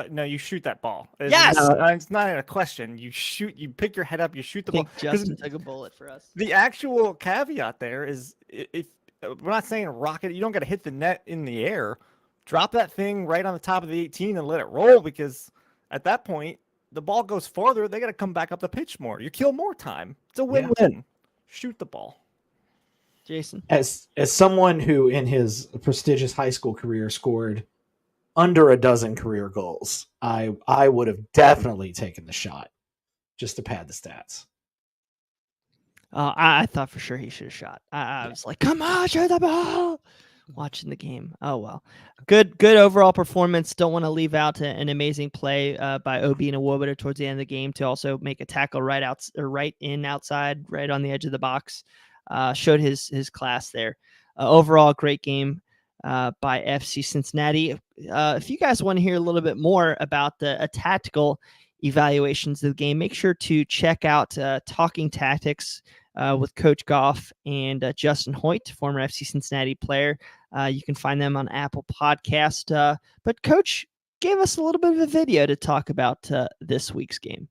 No, you shoot that ball. Yes! It's not a question. You shoot. You pick your head up. You shoot the ball. Justin took a bullet for us. The actual caveat there is, if we're not saying rocket, you don't got to hit the net in the air. Drop that thing right on the top of the 18 and let it roll, because at that point the ball goes farther. They got to come back up the pitch more. You kill more time. It's a win-win. Yeah. Shoot the ball. Jason, as someone who in his prestigious high school career scored under a dozen career goals, I would have definitely taken the shot just to pad the stats. I thought for sure he should have shot. I was like, come on, shoot the ball. Watching the game. Oh, well. Good overall performance. Don't want to leave out an amazing play by Obi and Iwobi towards the end of the game to also make a tackle right outside, right on the edge of the box. Showed his class there. Overall, great game by FC Cincinnati. If you guys want to hear a little bit more about the tactical evaluations of the game, make sure to check out Talking Tactics with Coach Goff and Justin Hoyt, former FC Cincinnati player. You can find them on Apple Podcast. But Coach gave us a little bit of a video to talk about this week's game.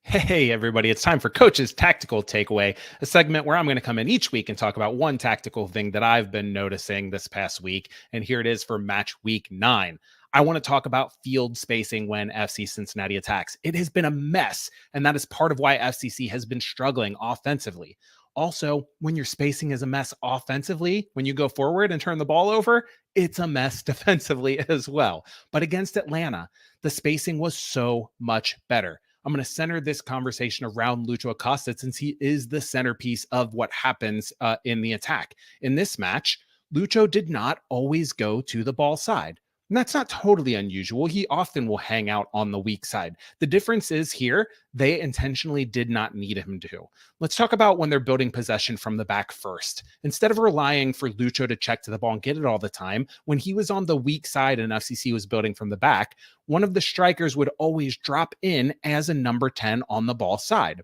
Hey, everybody, it's time for Coach's Tactical Takeaway, a segment where I'm going to come in each week and talk about one tactical thing that I've been noticing this past week. And here it is for match week 9. I want to talk about field spacing when FC Cincinnati attacks. It has been a mess, and that is part of why FCC has been struggling offensively. Also, when your spacing is a mess offensively, when you go forward and turn the ball over, it's a mess defensively as well. But against Atlanta, the spacing was so much better. I'm going to center this conversation around Lucho Acosta since he is the centerpiece of what happens in the attack. In this match, Lucho did not always go to the ball side. And that's not totally unusual. He often will hang out on the weak side. The difference is here, they intentionally did not need him to. Let's talk about when they're building possession from the back first. Instead of relying for Lucho to check to the ball and get it all the time, when he was on the weak side and FCC was building from the back, one of the strikers would always drop in as a number 10 on the ball side,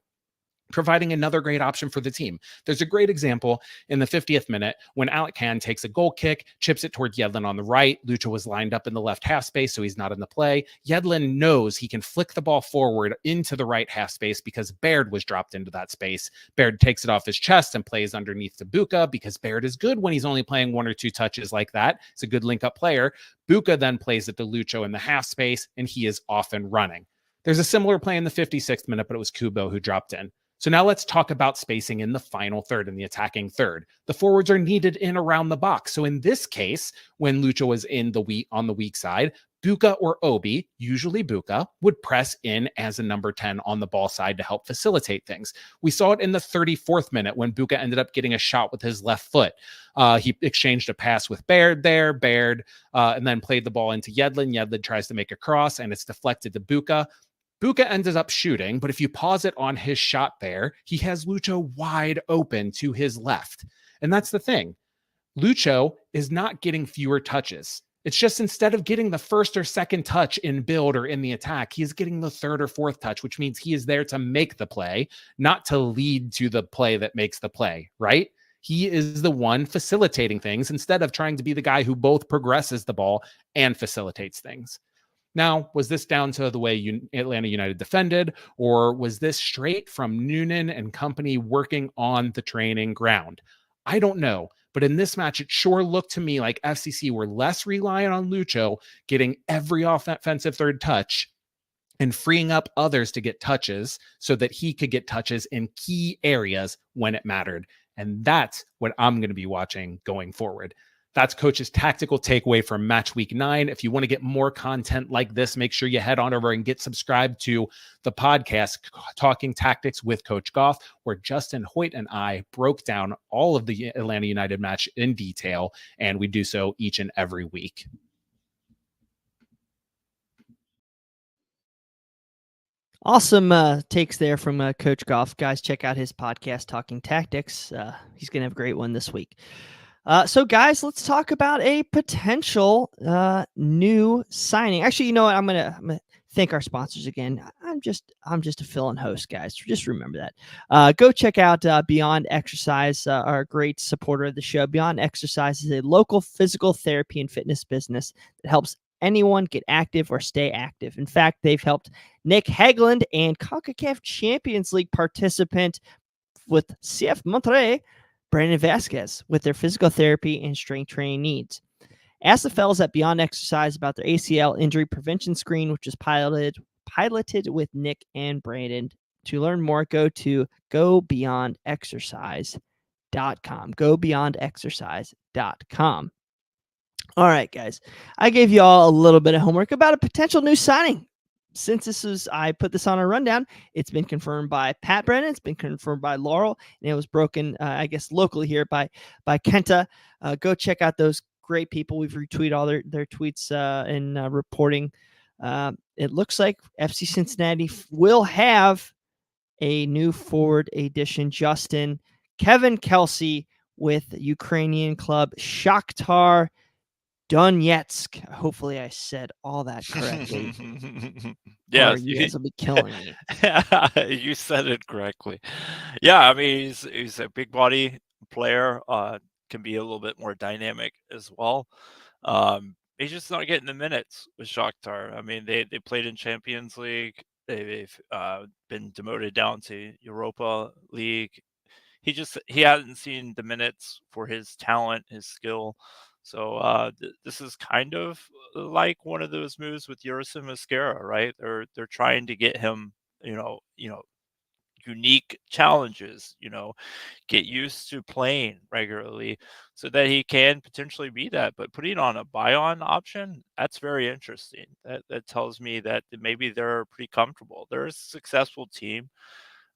providing another great option for the team. There's a great example in the 50th minute when Alec Can takes a goal kick, chips it toward Yedlin on the right. Lucho was lined up in the left half space, so he's not in the play. Yedlin knows he can flick the ball forward into the right half space because Baird was dropped into that space. Baird takes it off his chest and plays underneath to Buka because Baird is good when he's only playing 1 or 2 touches like that. It's a good link-up player. Buka then plays it to Lucho in the half space, and he is off and running. There's a similar play in the 56th minute, but it was Kubo who dropped in. So now let's talk about spacing in the final third, in the attacking third. The forwards are needed in around the box. So in this case, when Lucho was on the weak side, Buka or Obi, usually Buka, would press in as a number 10 on the ball side to help facilitate things. We saw it in the 34th minute when Buka ended up getting a shot with his left foot. He exchanged a pass with Baird there, and then played the ball into Yedlin. Yedlin tries to make a cross, and it's deflected to Buka. Buka ended up shooting, but if you pause it on his shot there, he has Lucho wide open to his left. And that's the thing. Lucho is not getting fewer touches. It's just instead of getting the first or second touch in build or in the attack, he is getting the third or fourth touch, which means he is there to make the play, not to lead to the play that makes the play, right? He is the one facilitating things instead of trying to be the guy who both progresses the ball and facilitates things. Now, was this down to the way Atlanta United defended, or was this straight from Noonan and company working on the training ground? I don't know. But in this match, it sure looked to me like FCC were less reliant on Lucho getting every offensive third touch and freeing up others to get touches so that he could get touches in key areas when it mattered. And that's what I'm going to be watching going forward. That's Coach's tactical takeaway from match week 9. If you want to get more content like this, make sure you head on over and get subscribed to the podcast, Talking Tactics with Coach Goff, where Justin Hoyt and I broke down all of the Atlanta United match in detail, and we do so each and every week. Awesome takes there from Coach Goff. Guys, check out his podcast, Talking Tactics. He's going to have a great one this week. So, guys, let's talk about a potential new signing. Actually, you know what? I'm gonna thank our sponsors again. I'm just a fill-in host, guys. Just remember that. Go check out Beyond Exercise, our great supporter of the show. Beyond Exercise is a local physical therapy and fitness business that helps anyone get active or stay active. In fact, they've helped Nick Hagland and CONCACAF Champions League participant with CF Monterrey, Brandon Vasquez, with their physical therapy and strength training needs. Ask the fellas at Beyond Exercise about their ACL injury prevention screen, which is piloted with Nick and Brandon. To learn more, go to gobeyondexercise.com. Gobeyondexercise.com. All right, guys. I gave you all a little bit of homework about a potential new signing. Since I put this on a rundown, it's been confirmed by Pat Brennan, it's been confirmed by Laurel, and it was broken, I guess, locally here by Kenta. Go check out those great people. We've retweeted all their tweets and reporting. It looks like FC Cincinnati will have a new forward addition, Justin Kevin Kelsey, with Ukrainian club Shakhtar Donetsk. Hopefully I said all that correctly. Yeah, you guys will be killing me. You said it correctly. Yeah, I mean he's a big body player. Can be a little bit more dynamic as well. He's just not getting the minutes with Shakhtar. I mean they played in Champions League. They've been demoted down to Europa League. He hasn't seen the minutes for his talent, his skill. So this is kind of like one of those moves with Ursa Mascara, right? They're trying to get him, unique challenges, get used to playing regularly so that he can potentially be that. But putting on a buy-on option, that's very interesting. That tells me that maybe they're pretty comfortable. They're a successful team.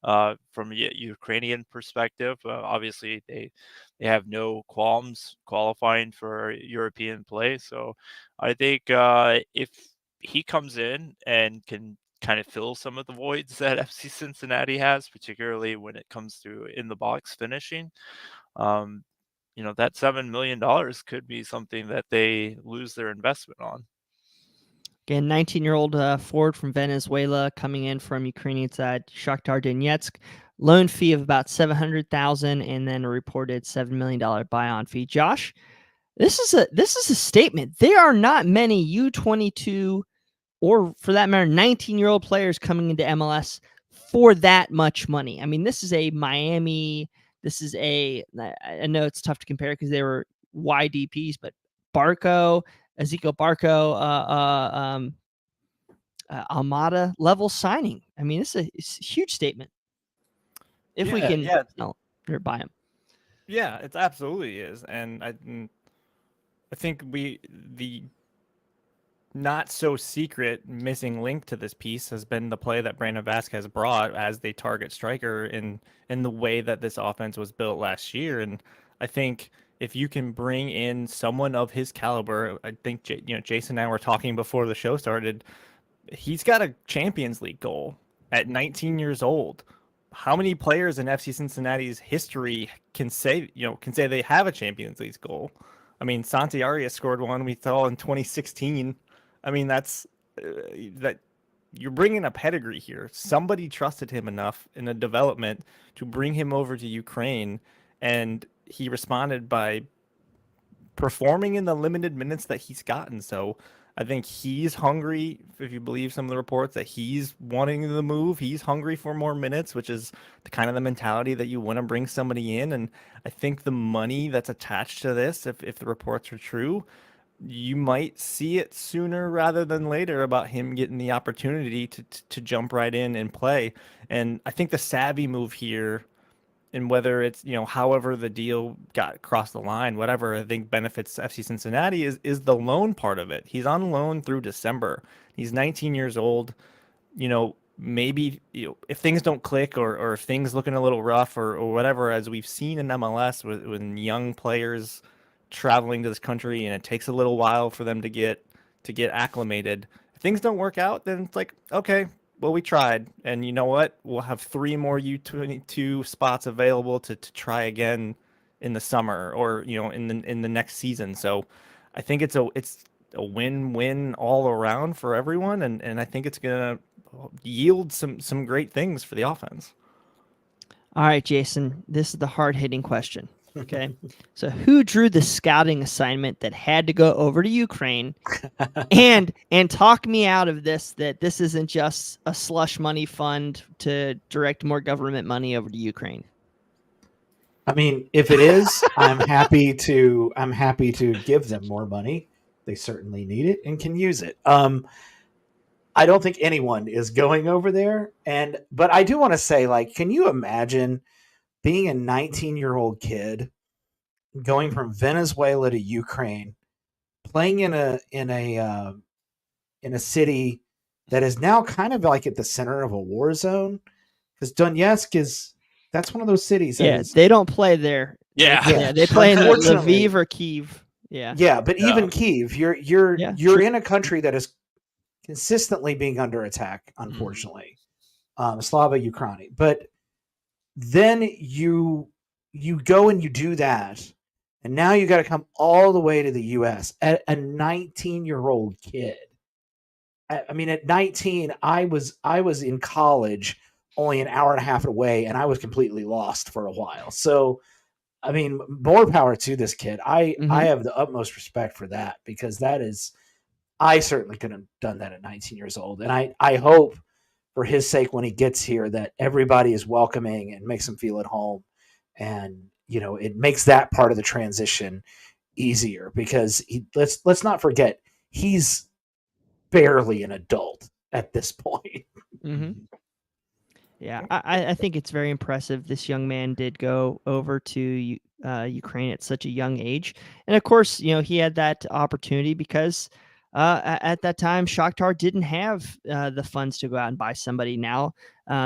From a Ukrainian perspective, obviously they have no qualms qualifying for European play. So I think if he comes in and can kind of fill some of the voids that FC Cincinnati has, particularly when it comes to in the box finishing, that $7 million could be something that they lose their investment on. Again, 19-year-old forward from Venezuela coming in from Ukrainian side Shakhtar Donetsk. Loan fee of about $700,000 and then a reported $7 million buy-on fee. Josh, this is a statement. There are not many U22 or, for that matter, 19-year-old players coming into MLS for that much money. I mean, this is a Miami. This is I know it's tough to compare because they were YDPs, but Ezekiel Barco, Almada level signing. I mean, it's a huge statement. If we can or buy him. Yeah, it absolutely is. And I think the not so secret missing link to this piece has been the play that Brandon Vasquez brought as the target striker in the way that this offense was built last year. And I think if you can bring in someone of his caliber, I think Jason and I were talking before the show started. He's got a Champions League goal at 19 years old. How many players in FC Cincinnati's history can say they have a Champions League goal? I mean, Santi Arias scored one we saw in 2016. I mean, that's that you're bringing a pedigree here. Somebody trusted him enough in a development to bring him over to Ukraine, and he responded by performing in the limited minutes that he's gotten. So I think he's hungry, if you believe some of the reports, that he's wanting the move. He's hungry for more minutes, which is the kind of the mentality that you want to bring somebody in. And I think the money that's attached to this, if the reports are true, you might see it sooner rather than later about him getting the opportunity to jump right in and play. And I think the savvy move here, and whether it's, however the deal got across the line, whatever I think benefits FC Cincinnati is the loan part of it. He's on loan through December. He's 19 years old. Maybe if things don't click, or if things looking a little rough, or whatever, as we've seen in MLS when young players traveling to this country and it takes a little while for them to get acclimated. If things don't work out, then it's like, okay, well, we tried, and you know what? We'll have 3 more U22 spots available to try again in the summer, or in the next season. So I think it's a win-win all around for everyone, and I think it's gonna yield some great things for the offense. All right, Jason, this is the hard-hitting question. Okay, so who drew the scouting assignment that had to go over to Ukraine, and talk me out of this, that this isn't just a slush money fund to direct more government money over to Ukraine? I mean, if it is, I'm happy to give them more money. They certainly need it and can use it. I don't think anyone is going over there, but I do want to say, like, can you imagine being a 19-year-old kid going from Venezuela to Ukraine, playing in a city that is now kind of like at the center of a war zone, because Donetsk that's one of those cities. They don't play there. Yeah. They play in Lviv or Kyiv. Yeah, but even Kyiv, you're in a country that is consistently being under attack, unfortunately. Slava Ukraini. But then you go and you do that, and now you got to come all the way to the U.S. at a 19-year-old kid. I mean, at 19, I was in college, only an hour and a half away, and I was completely lost for a while. So, I mean, more power to this kid. I have the utmost respect for that, because I certainly couldn't have done that at 19 years old. And I hope, for his sake, when he gets here, that everybody is welcoming and makes him feel at home. And, it makes that part of the transition easier, because let's not forget, he's barely an adult at this point. Mm-hmm. Yeah, I think it's very impressive. This young man did go over to Ukraine at such a young age. And of course, he had that opportunity because at that time, Shakhtar didn't have the funds to go out and buy somebody. Now,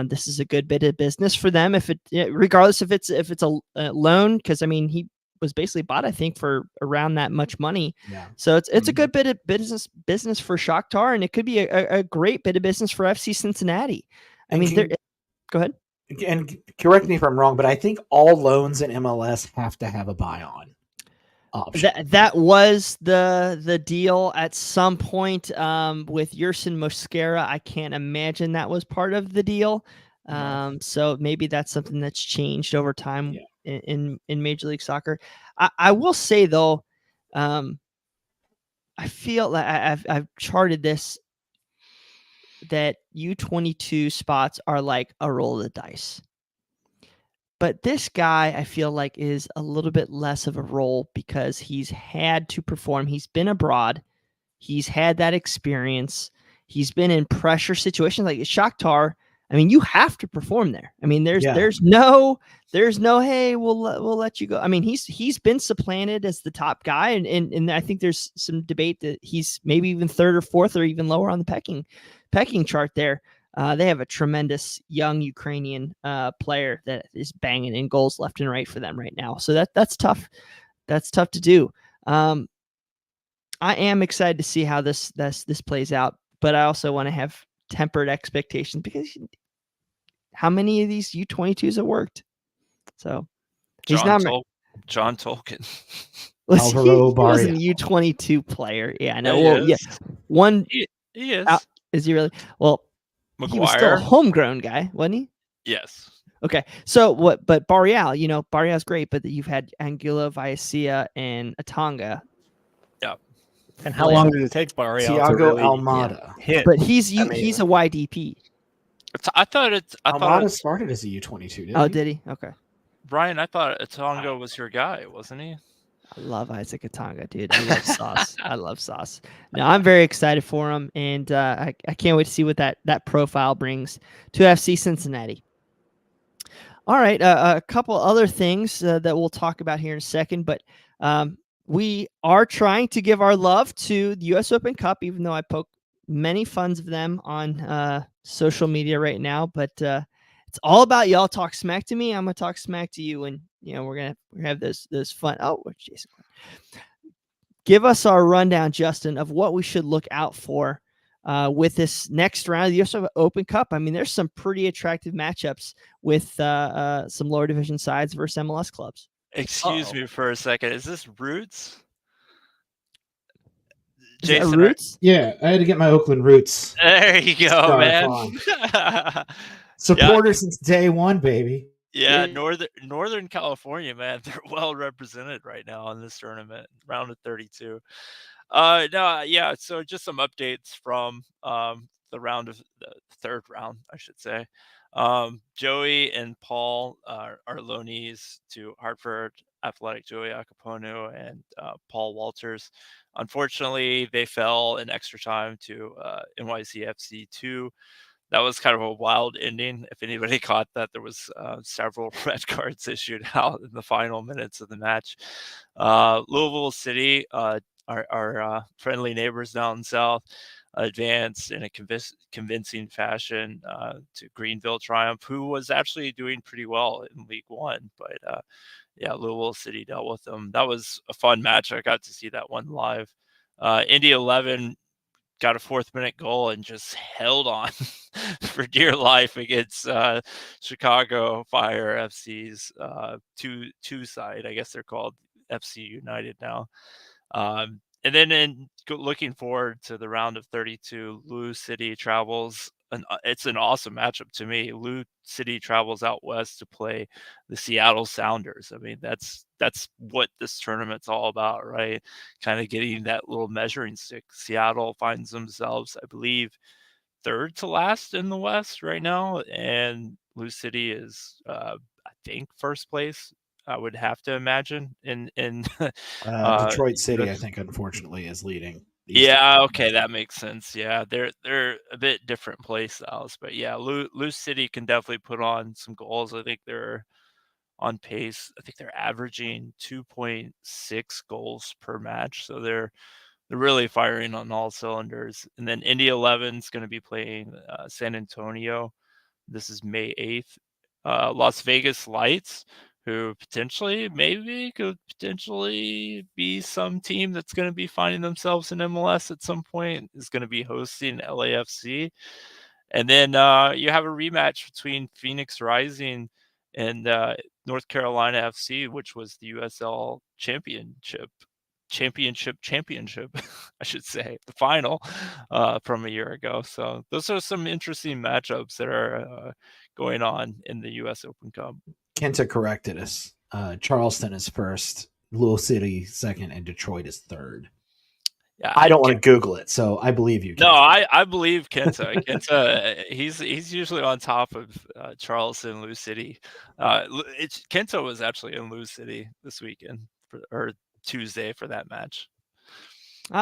this is a good bit of business for them, regardless if it's a loan, because I mean, he was basically bought, I think, for around that much money. Yeah. So it's a good bit of business for Shakhtar, and it could be a great bit of business for FC Cincinnati. I mean, go ahead. And correct me if I'm wrong, but I think all loans in MLS have to have a buy-on option. That was the deal at some point with Yersin Mosquera. I can't imagine that was part of the deal. So maybe that's something that's changed over time in Major League Soccer. I will say, though, I feel like I've charted this, that U22 spots are like a roll of the dice. But this guy, I feel like, is a little bit less of a role, because he's had to perform. He's been abroad. He's had that experience. He's been in pressure situations like Shakhtar. I mean, you have to perform there. I mean, there's no, hey, we'll let you go. I mean, he's been supplanted as the top guy, and I think there's some debate that he's maybe even third or fourth or even lower on the pecking chart there. They have a tremendous young Ukrainian player that is banging in goals left and right for them right now. So that's tough. That's tough to do. I am excited to see how this plays out, but I also want to have tempered expectations, because how many of these U22s have worked? So he's John Tolkien. He wasn't a U22 player. Yeah, I know. Well, yeah, one. He is. Is he really? Well, McGuire. He was still a homegrown guy, wasn't he? Yes. Okay. So what? But Barreal, Barreal's great, but you've had Anguilla, Viacia, and Atanga. Yeah. And how long did it take Barrios to Thiago really Almada. hit? But he's I mean- he's a YDP. I thought Almada started as a U22, didn't Oh, he? did he? Okay. Brian, I thought Atonga was your guy, wasn't he? I love Isaac Atanga, dude. I love Sauce. I love Sauce. No, I'm very excited for him, and I can't wait to see what that profile brings to FC Cincinnati. All right, a couple other things that we'll talk about here in a second, but we are trying to give our love to the U.S. Open Cup, even though I poke many fans of them on social media right now. But it's all about y'all talk smack to me. I'm gonna talk smack to you, and we're gonna have those fun. Oh, Jason, give us our rundown, Justin, of what we should look out for with this next round of the US Open Cup. I mean, there's some pretty attractive matchups with some lower division sides versus MLS clubs. Excuse me for a second. Is this Roots? Is that Jason, Roots? Yeah, I had to get my Oakland roots. there you go, Scarf man. on. Supporter since day one, baby. Yeah, Yeah. Northern California, man, they're well represented right now in this tournament, round of 32. So just some updates from the third round, I should say. Joey and Paul are loanees to Hartford Athletic, Joey Acaponu and Paul Walters. Unfortunately, they fell in extra time to NYCFC 2. That was kind of a wild ending. If anybody caught that, there was several red cards issued out in the final minutes of the match. Louisville City, our friendly neighbors down south, advanced in a convincing fashion to Greenville Triumph, who was actually doing pretty well in League One. But Louisville City dealt with them. That was a fun match. I got to see that one live. Indy 11 got a 4th-minute goal and just held on for dear life against Chicago Fire FC's two side. I guess they're called FC United now. And then looking forward to the round of 32, Lou City travels. It's an awesome matchup to me. Lou City travels out west to play the Seattle Sounders. I mean, that's what this tournament's all about, right? Kind of getting that little measuring stick. Seattle finds themselves, I believe, 3rd to last in the West right now, and Lou City is, I think, 1st place. I would have to imagine in Detroit City, I think, unfortunately, is leading. Okay, that makes sense. Yeah, they're a bit different play styles, but yeah, Lou City can definitely put on some goals. I think they're on pace. I think they're averaging 2.6 goals per match, so they're really firing on all cylinders. And then Indy 11 is going to be playing San Antonio. This is May 8th. Las Vegas Lights, who could potentially be some team that's going to be finding themselves in MLS at some point, is going to be hosting LAFC. And then you have a rematch between Phoenix Rising and North Carolina FC, which was the USL championship, I should say, the final from a year ago. So those are some interesting matchups that are going on in the U.S. Open Cup. Kenta corrected us. Charleston is 1st, Louisville City 2nd, and Detroit is 3rd. Yeah, I don't want to Google it, so I believe you. Kenta. No, I believe Kenta. Kenta, he's usually on top of Charleston, Lou City. Kenta was actually in Lou City this weekend or Tuesday for that match.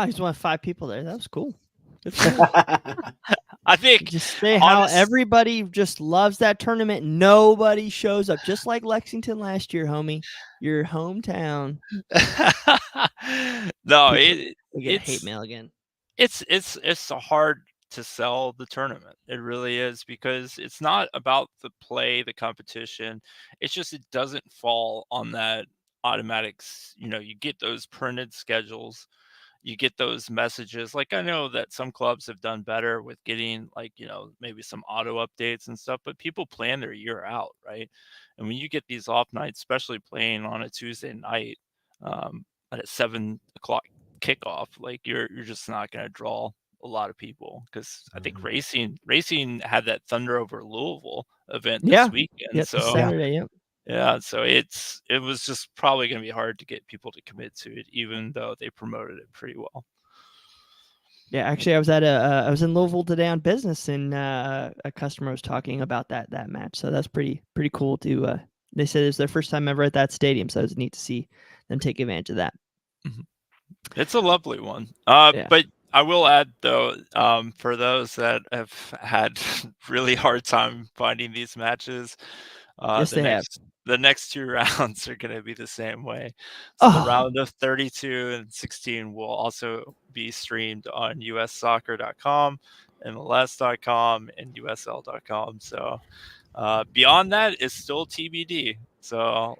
He's one of 5 people there. That was cool. I think just say how everybody just loves that tournament. Nobody shows up, just like Lexington last year, homie. Your hometown. No, we get hate mail again. It's hard to sell the tournament. It really is, because it's not about the play, the competition. It's just it doesn't fall on that automatic. You get those printed schedules. You get those messages. Like, I know that some clubs have done better with getting, like, maybe some auto updates and stuff, but people plan their year out, right? And when you get these off nights, especially playing on a Tuesday night at a 7 o'clock kickoff, like you're just not going to draw a lot of people, because I think racing had that Thunder over Louisville event this weekend. Yep, so Saturday, yep. Yeah, so it was just probably going to be hard to get people to commit to it, even though they promoted it pretty well. Yeah, actually, I was in Louisville today on business, and a customer was talking about that match. So that's pretty cool. They said it was their first time ever at that stadium, so it was neat to see them take advantage of that. It's a lovely one. Yeah. But I will add though, for those that have had really hard time finding these matches, Yes, they have. the next two rounds are going to be the same way. So the Oh, round of 32 and 16 will also be streamed on ussoccer.com, MLS.com, and USL.com. So beyond that, it's still TBD. So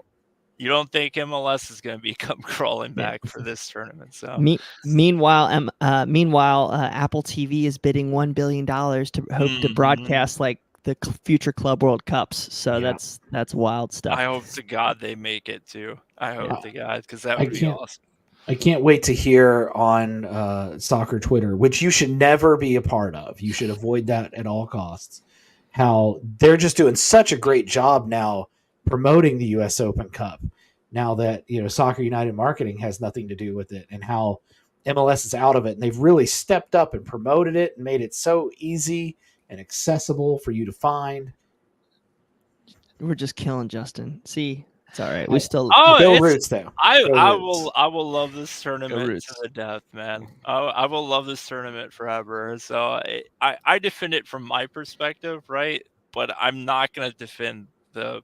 you don't think MLS is going to come crawling Yeah. back for this tournament? So meanwhile, Apple TV is bidding $1 billion to hope to broadcast like the future Club World Cups. So Yeah. that's wild stuff. I hope to God they make it too. I hope to God, because that I would be can't- awesome. I can't wait to hear on soccer Twitter, which you should never be a part of. You should avoid that at all costs. How they're just doing such a great job now promoting the U.S. Open Cup. Now that Soccer United marketing has nothing to do with it, and how MLS is out of it, and they've really stepped up and promoted it and made it so easy and accessible for you to find. We're just killing Justin. See, it's all right. We still Oh, Go it's, Roots, though. I Go will love this tournament Roots. to the death, man. I will love this tournament forever. So I defend it from my perspective, right? But I'm not gonna defend the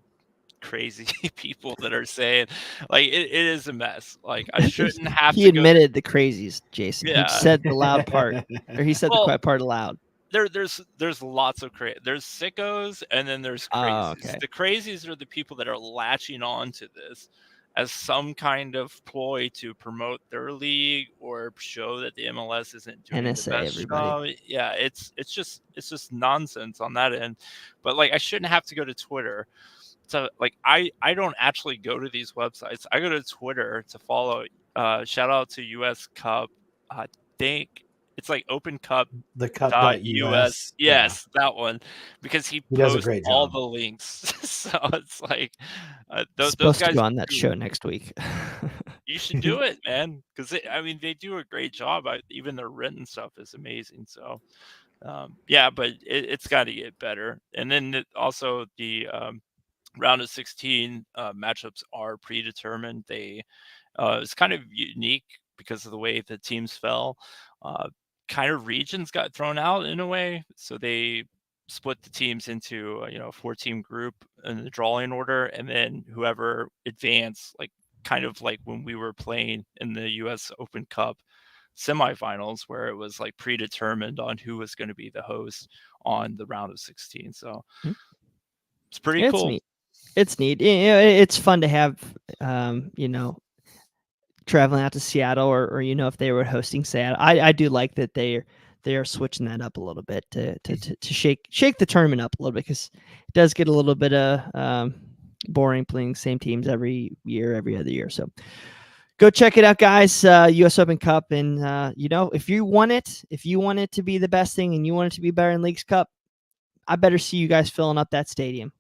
crazy people that are saying like it is a mess. Like I shouldn't have he to go. admitted the crazies, Jason. Yeah. He said the loud part, or he said the Well, quiet part aloud. There's lots of there's sickos and then there's Oh, crazies. okay. The crazies are the people that are latching on to this as some kind of ploy to promote their league or show that the MLS isn't doing NSA, the best everybody. job. Yeah, it's just nonsense on that end. But like I shouldn't have to go to Twitter. So like I don't actually go to these websites. I go to Twitter to follow. Shout out to US Cup. I think it's like Open Cup The Cup.us. US. Yes, that one, because he does a posts great all job. the links. So it's like those Supposed guys to go on that do- show next week. You should do it, man, because I mean they do a great job. Even their written stuff is amazing. So yeah, but it's got to get better. And then also the round of 16 matchups are predetermined. It's kind of unique because of the way the teams fell. Kind of regions got thrown out in a way, so they split the teams into a 4-team group in the drawing order, and then whoever advanced, like kind of like when we were playing in the U.S. Open Cup semifinals, where it was like predetermined on who was going to be the host on the round of 16. So it's pretty It's cool. neat. It's neat. It's fun to have, traveling out to Seattle or if they were hosting Seattle. I do like that they are switching that up a little bit to shake the tournament up a little bit, because it does get a little bit of boring playing same teams every other year. So go check it out, guys. U.S. Open Cup, and if you want it to be the best thing and you want it to be better than Leagues Cup, I better see you guys filling up that stadium.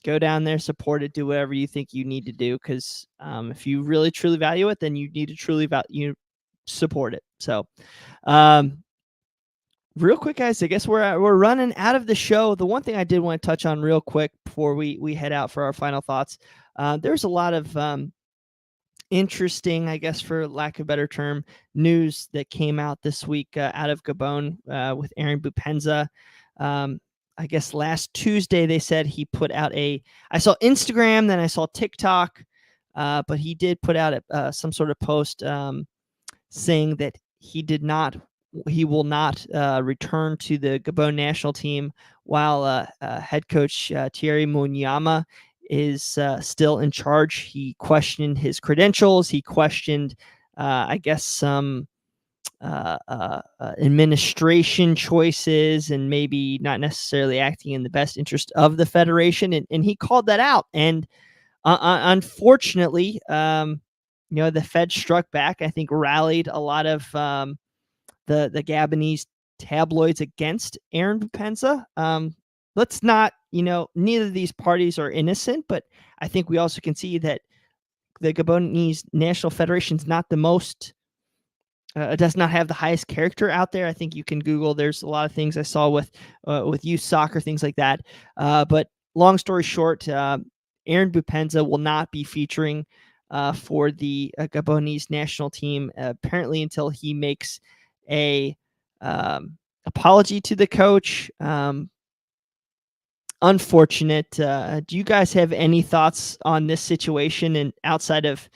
Go down there, support it, do whatever you think you need to do, because if you really truly value it, then you need to truly support it. So real quick, guys, I guess we're running out of the show. The one thing I did want to touch on real quick before we head out for our final thoughts, there's a lot of interesting, I guess for lack of a better term, news that came out this week out of Gabon with Aaron Bupenza. I guess last Tuesday they said he put out I saw Instagram, then I saw TikTok, but he did put out some sort of post saying that he will not return to the Gabon national team while head coach Thierry Munyama is still in charge. He questioned his credentials. He questioned, I guess, some administration choices and maybe not necessarily acting in the best interest of the federation. And he called that out. And unfortunately, the Fed struck back, I think rallied a lot of the Gabonese tabloids against Aaron Bupenza. Let's not, neither of these parties are innocent, but I think we also can see that the Gabonese National Federation is not the most does not have the highest character out there. I think you can Google. There's a lot of things I saw with youth soccer, things like that. But long story short, Aaron Bupenza will not be featuring for the Gabonese national team apparently until he makes a apology to the coach. Unfortunate. Do you guys have any thoughts on this situation? And outside of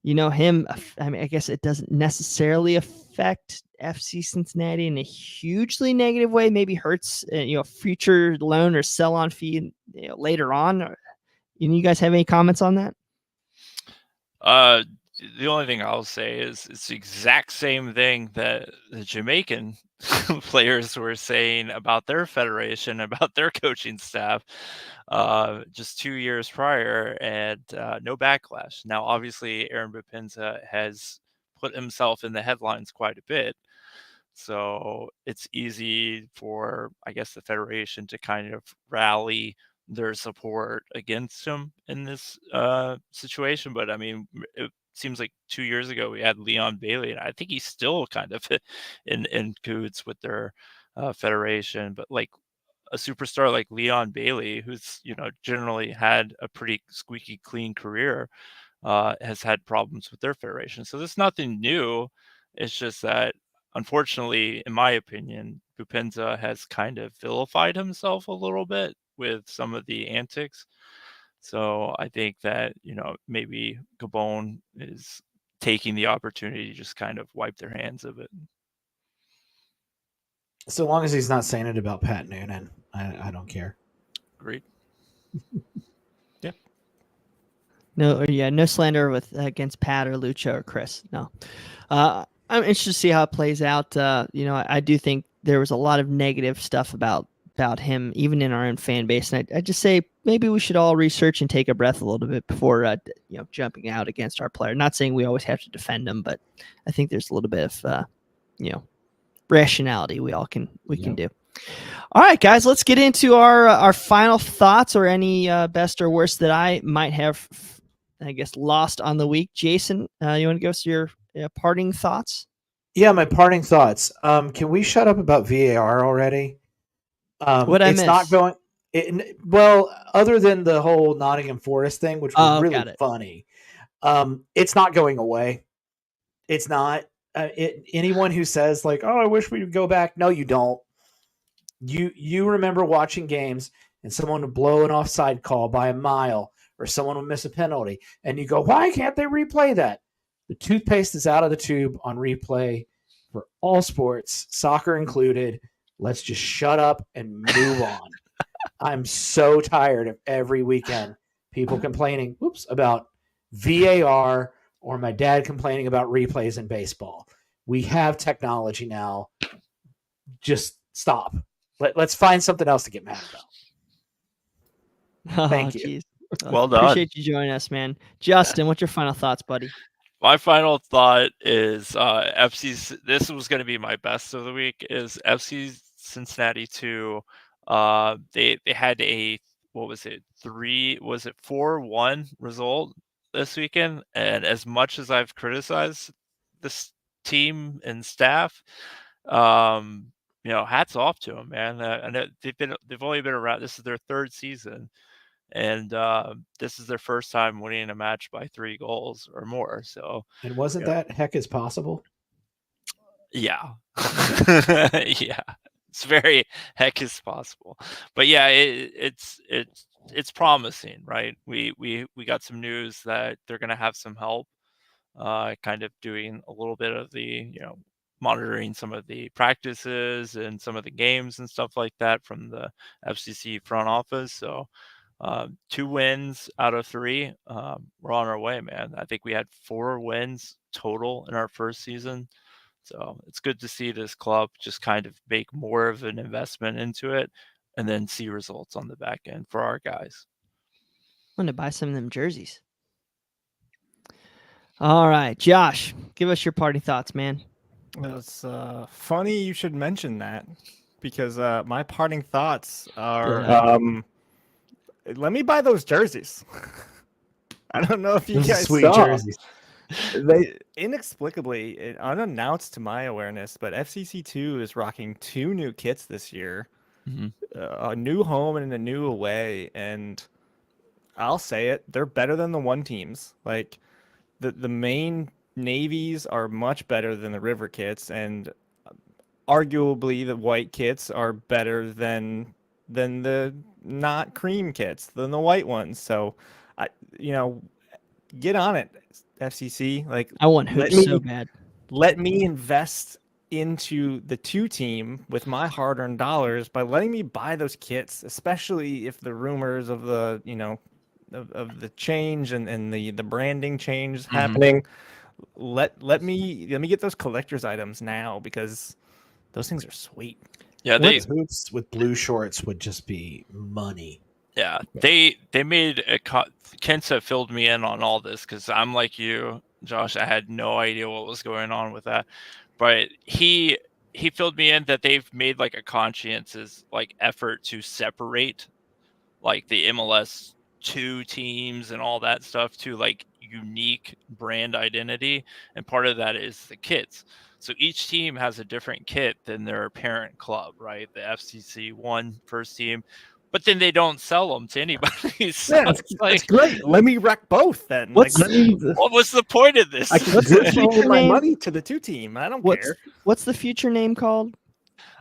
him, I mean, I guess it doesn't necessarily affect FC Cincinnati in a hugely negative way. Maybe hurts, future loan or sell-on fee, later on. You guys have any comments on that? The only thing I'll say is it's the exact same thing that the Jamaican players were saying about their federation, about their coaching staff, just 2 years prior, and no backlash. Now, obviously, Aaron Bupenza has put himself in the headlines quite a bit, so it's easy for, I guess, the federation to kind of rally their support against him in this situation. But I mean, it seems like 2 years ago we had Leon Bailey, and I think he's still kind of in cahoots with their federation. But like a superstar like Leon Bailey, who's generally had a pretty squeaky clean career, has had problems with their federation. So there's nothing new. It's just that, unfortunately, in my opinion, Bupenza has kind of vilified himself a little bit with some of the antics. So I think that, maybe Gabon is taking the opportunity to just kind of wipe their hands of it. So long as he's not saying it about Pat Noonan, I don't care. Agreed. No slander against Pat or Lucha or Chris. No. I'm interested to see how it plays out. I do think there was a lot of negative stuff about him, even in our own fan base. And I just say maybe we should all research and take a breath a little bit before jumping out against our player. Not saying we always have to defend him, but I think there's a little bit of rationality we can do. All right, guys, let's get into our final thoughts, or any best or worst that I might have, I guess, lost on the week. Jason, you want to give us your parting thoughts? Yeah, my parting thoughts. Can we shut up about VAR already? What I it's miss? Not going. Well, other than the whole Nottingham Forest thing, which was really funny, it's not going away. It's not. Anyone who says like, "Oh, I wish we would go back," no, you don't. You remember watching games and someone would blow an offside call by a mile, or someone would miss a penalty, and you go, "Why can't they replay that?" The toothpaste is out of the tube on replay for all sports, soccer included. Let's just shut up and move on. I'm so tired of every weekend people complaining about VAR, or my dad complaining about replays in baseball. We have technology now. Just stop. Let's find something else to get mad about. Thank you. Geez. Well done. Appreciate you joining us, man. Justin, what's your final thoughts, buddy? My final thought is FC's. This was going to be my best of the week. Is FC Cincinnati 2. They had a 4-1 result this weekend, and as much as I've criticized this team and staff, hats off to them, man. And they've only been around. This is their third season, and this is their first time winning a match by 3 goals or more. So, and wasn't that heck is possible? Yeah. Yeah. It's very heck is possible. But yeah, it's promising, right? We got some news that they're going to have some help, kind of doing a little bit of the, monitoring some of the practices and some of the games and stuff like that from the FCC front office. So 2 wins out of 3. We're on our way, man. I think we had 4 wins total in our first season. So it's good to see this club just kind of make more of an investment into it and then see results on the back end for our guys. I'm going to buy some of them jerseys. All right, Josh, give us your parting thoughts, man. It's funny you should mention that, because my parting thoughts are let me buy those jerseys. I don't know if you guys sweet saw. jerseys. They inexplicably, unannounced to my awareness, but FCC2 is rocking 2 new kits this year, a new home and a new away, and I'll say it, they're better than the one teams. Like the main navies are much better than the river kits, and arguably the white kits are better than the not cream kits, than the white ones. So, you know, get on it, FCC. Like, I want hoops so bad. Let me invest into the 2 team with my hard-earned dollars by letting me buy those kits, especially if the rumors of the, of the change and the branding change is happening. Let me get those collector's items now, because those things are sweet. Yeah, hoops with blue shorts would just be money. Yeah, they made a Kensa filled me in on all this, because I'm like you, Josh. I had no idea what was going on with that, but he filled me in that they've made like a conscientious like effort to separate like the MLS 2 teams and all that stuff to like unique brand identity, and part of that is the kits. So each team has a different kit than their parent club, right? The FCC1 first team, but then they don't sell them to anybody. So Yeah, it's great. Let me wreck both then. What was the point of this? I can give my money to the 2 team. I don't care. What's the future name called?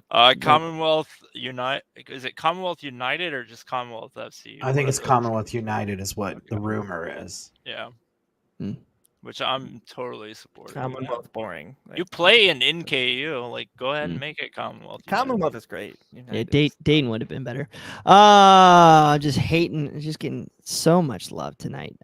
Commonwealth United. Is it Commonwealth United or just Commonwealth FC? I think it's Commonwealth United is what the rumor is. Yeah. Which I'm totally supportive. Commonwealth boring. You play in NKU, like go ahead and make it Commonwealth. Commonwealth is great. Yeah, Dayton would have been better. Just getting so much love tonight.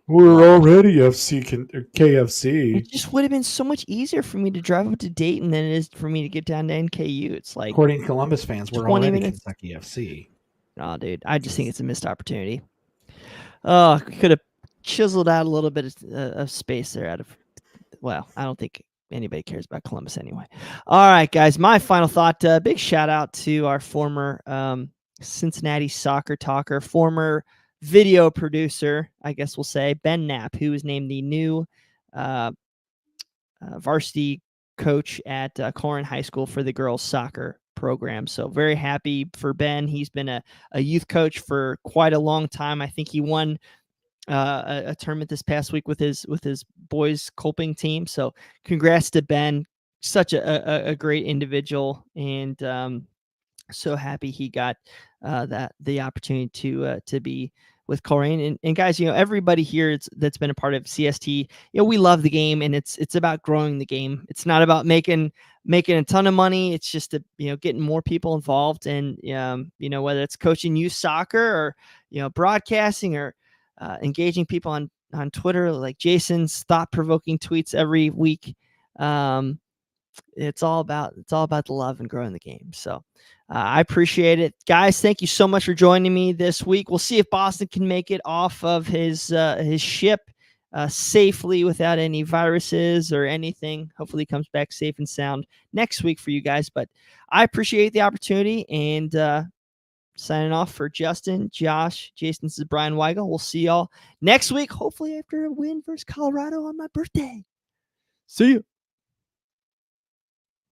We're already KFC. It just would have been so much easier for me to drive up to Dayton than it is for me to get down to NKU. It's like, according to Columbus fans, we're 20 already minutes. Kentucky FC. Oh, dude, I just think it's a missed opportunity. Oh, could have chiseled out a little bit of space there well, I don't think anybody cares about Columbus anyway. All right, guys, my final thought, big shout out to our former Cincinnati soccer talker, former video producer, I guess we'll say, Ben Knapp, who was named the new varsity coach at Corin High School for the girls soccer program. So very happy for Ben. He's been a youth coach for quite a long time. I think he won a tournament this past week with his boys Colping team. So congrats to Ben. Such a great individual, and so happy he got the opportunity to be with Coleraine. And guys, everybody here that's been a part of CST, we love the game, and it's about growing the game. It's not about making a ton of money. It's just getting more people involved, and whether it's coaching youth soccer or broadcasting or engaging people on Twitter, like Jason's thought-provoking tweets every week. It's all about the love and growing the game. So I appreciate it, guys. Thank you so much for joining me this week. We'll see if Boston can make it off of his ship safely without any viruses or anything. Hopefully he comes back safe and sound next week for you guys. But I appreciate the opportunity, and signing off for Justin, Josh, Jason, this is Brian Weigel. We'll see y'all next week, hopefully after a win versus Colorado on my birthday. See you.